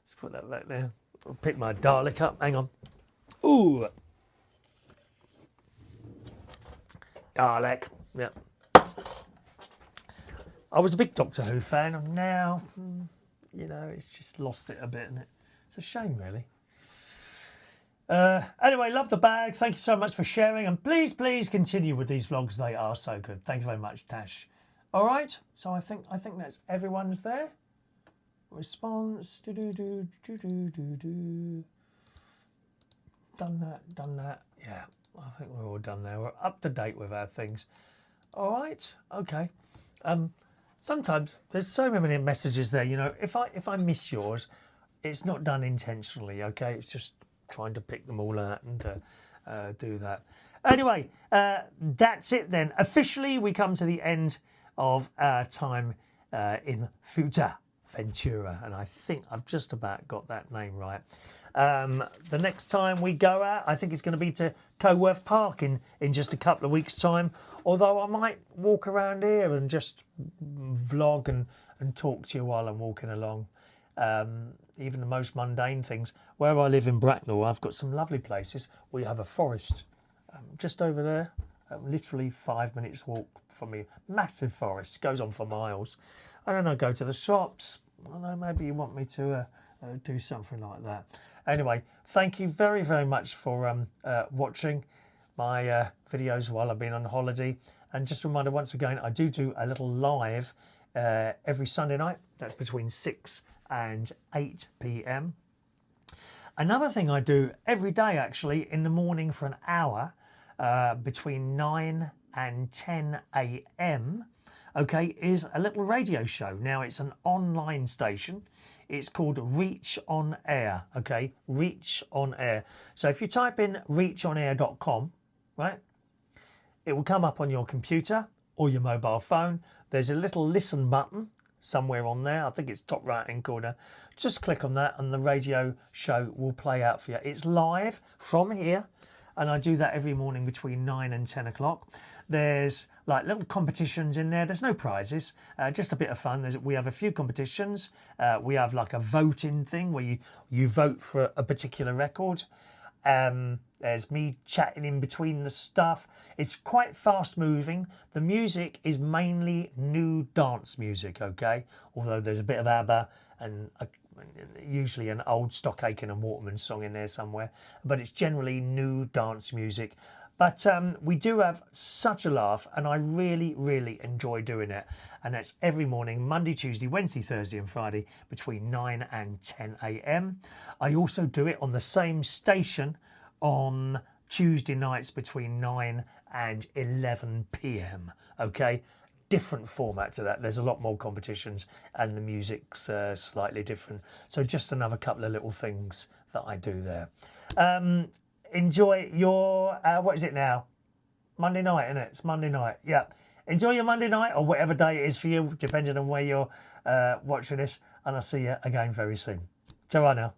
Let's put that back there. I'll pick my Dalek up. Hang on. Ooh. Dalek. Yeah. I was a big Doctor Who fan, and now, you know, it's just lost it a bit, isn't it? It's a shame, really. Anyway, love the bag. Thank you so much for sharing, and please continue with these vlogs. They are so good. Thank you very much, Tash. All right, so I think that's everyone's there. Response. Done that. Yeah, I think we're all done there. We're up to date with our things. All right, okay. Sometimes there's so many messages there. You know, if I miss yours, it's not done intentionally. Okay, it's just trying to pick them all out and do that. Anyway, that's it then. Officially, we come to the end of our time in Fuerteventura, and I think I've just about got that name right. The next time we go out, I think it's going to be to Coworth Park in just a couple of weeks' time, although I might walk around here and just vlog and talk to you while I'm walking along. even the most mundane things. Where I live in Bracknell, I've got some lovely places. We have a forest just over there, literally 5 minutes walk from me. Massive forest, goes on for miles. And then I go to the shops. I don't know, maybe you want me to do something like that. Anyway, thank you very, very much for watching my videos while I've been on holiday. And just a reminder once again, I do a little live every Sunday night. That's between 6 and 8 p.m. Another thing I do every day, actually, in the morning for an hour, between 9 and 10 a.m., okay, is a little radio show. Now, it's an online station. It's called Reach On Air, okay? Reach On Air. So if you type in reachonair.com, right, it will come up on your computer or your mobile phone. There's a little listen button somewhere on there. I think it's top right hand corner. Just click on that and the radio show will play out for you. It's live from here, and I do that every morning between 9 and 10 o'clock. There's like little competitions in there. There's no prizes, just a bit of fun. We have a few competitions. We have like a voting thing where you vote for a particular record. There's me chatting in between the stuff. It's quite fast moving. The music is mainly new dance music, okay? Although there's a bit of ABBA and usually an old Stock Aitken and Waterman song in there somewhere. But it's generally new dance music. But we do have such a laugh, and I really, really enjoy doing it. And that's every morning, Monday, Tuesday, Wednesday, Thursday and Friday between 9 and 10 a.m. I also do it on the same station on Tuesday nights between 9 and 11 p.m. Okay, different format to that. There's a lot more competitions and the music's slightly different. So just another couple of little things that I do there. Enjoy your, what is it now? Monday night, isn't it? It's Monday night. Yeah. Enjoy your Monday night or whatever day it is for you, depending on where you're watching this. And I'll see you again very soon. Ta-ra now.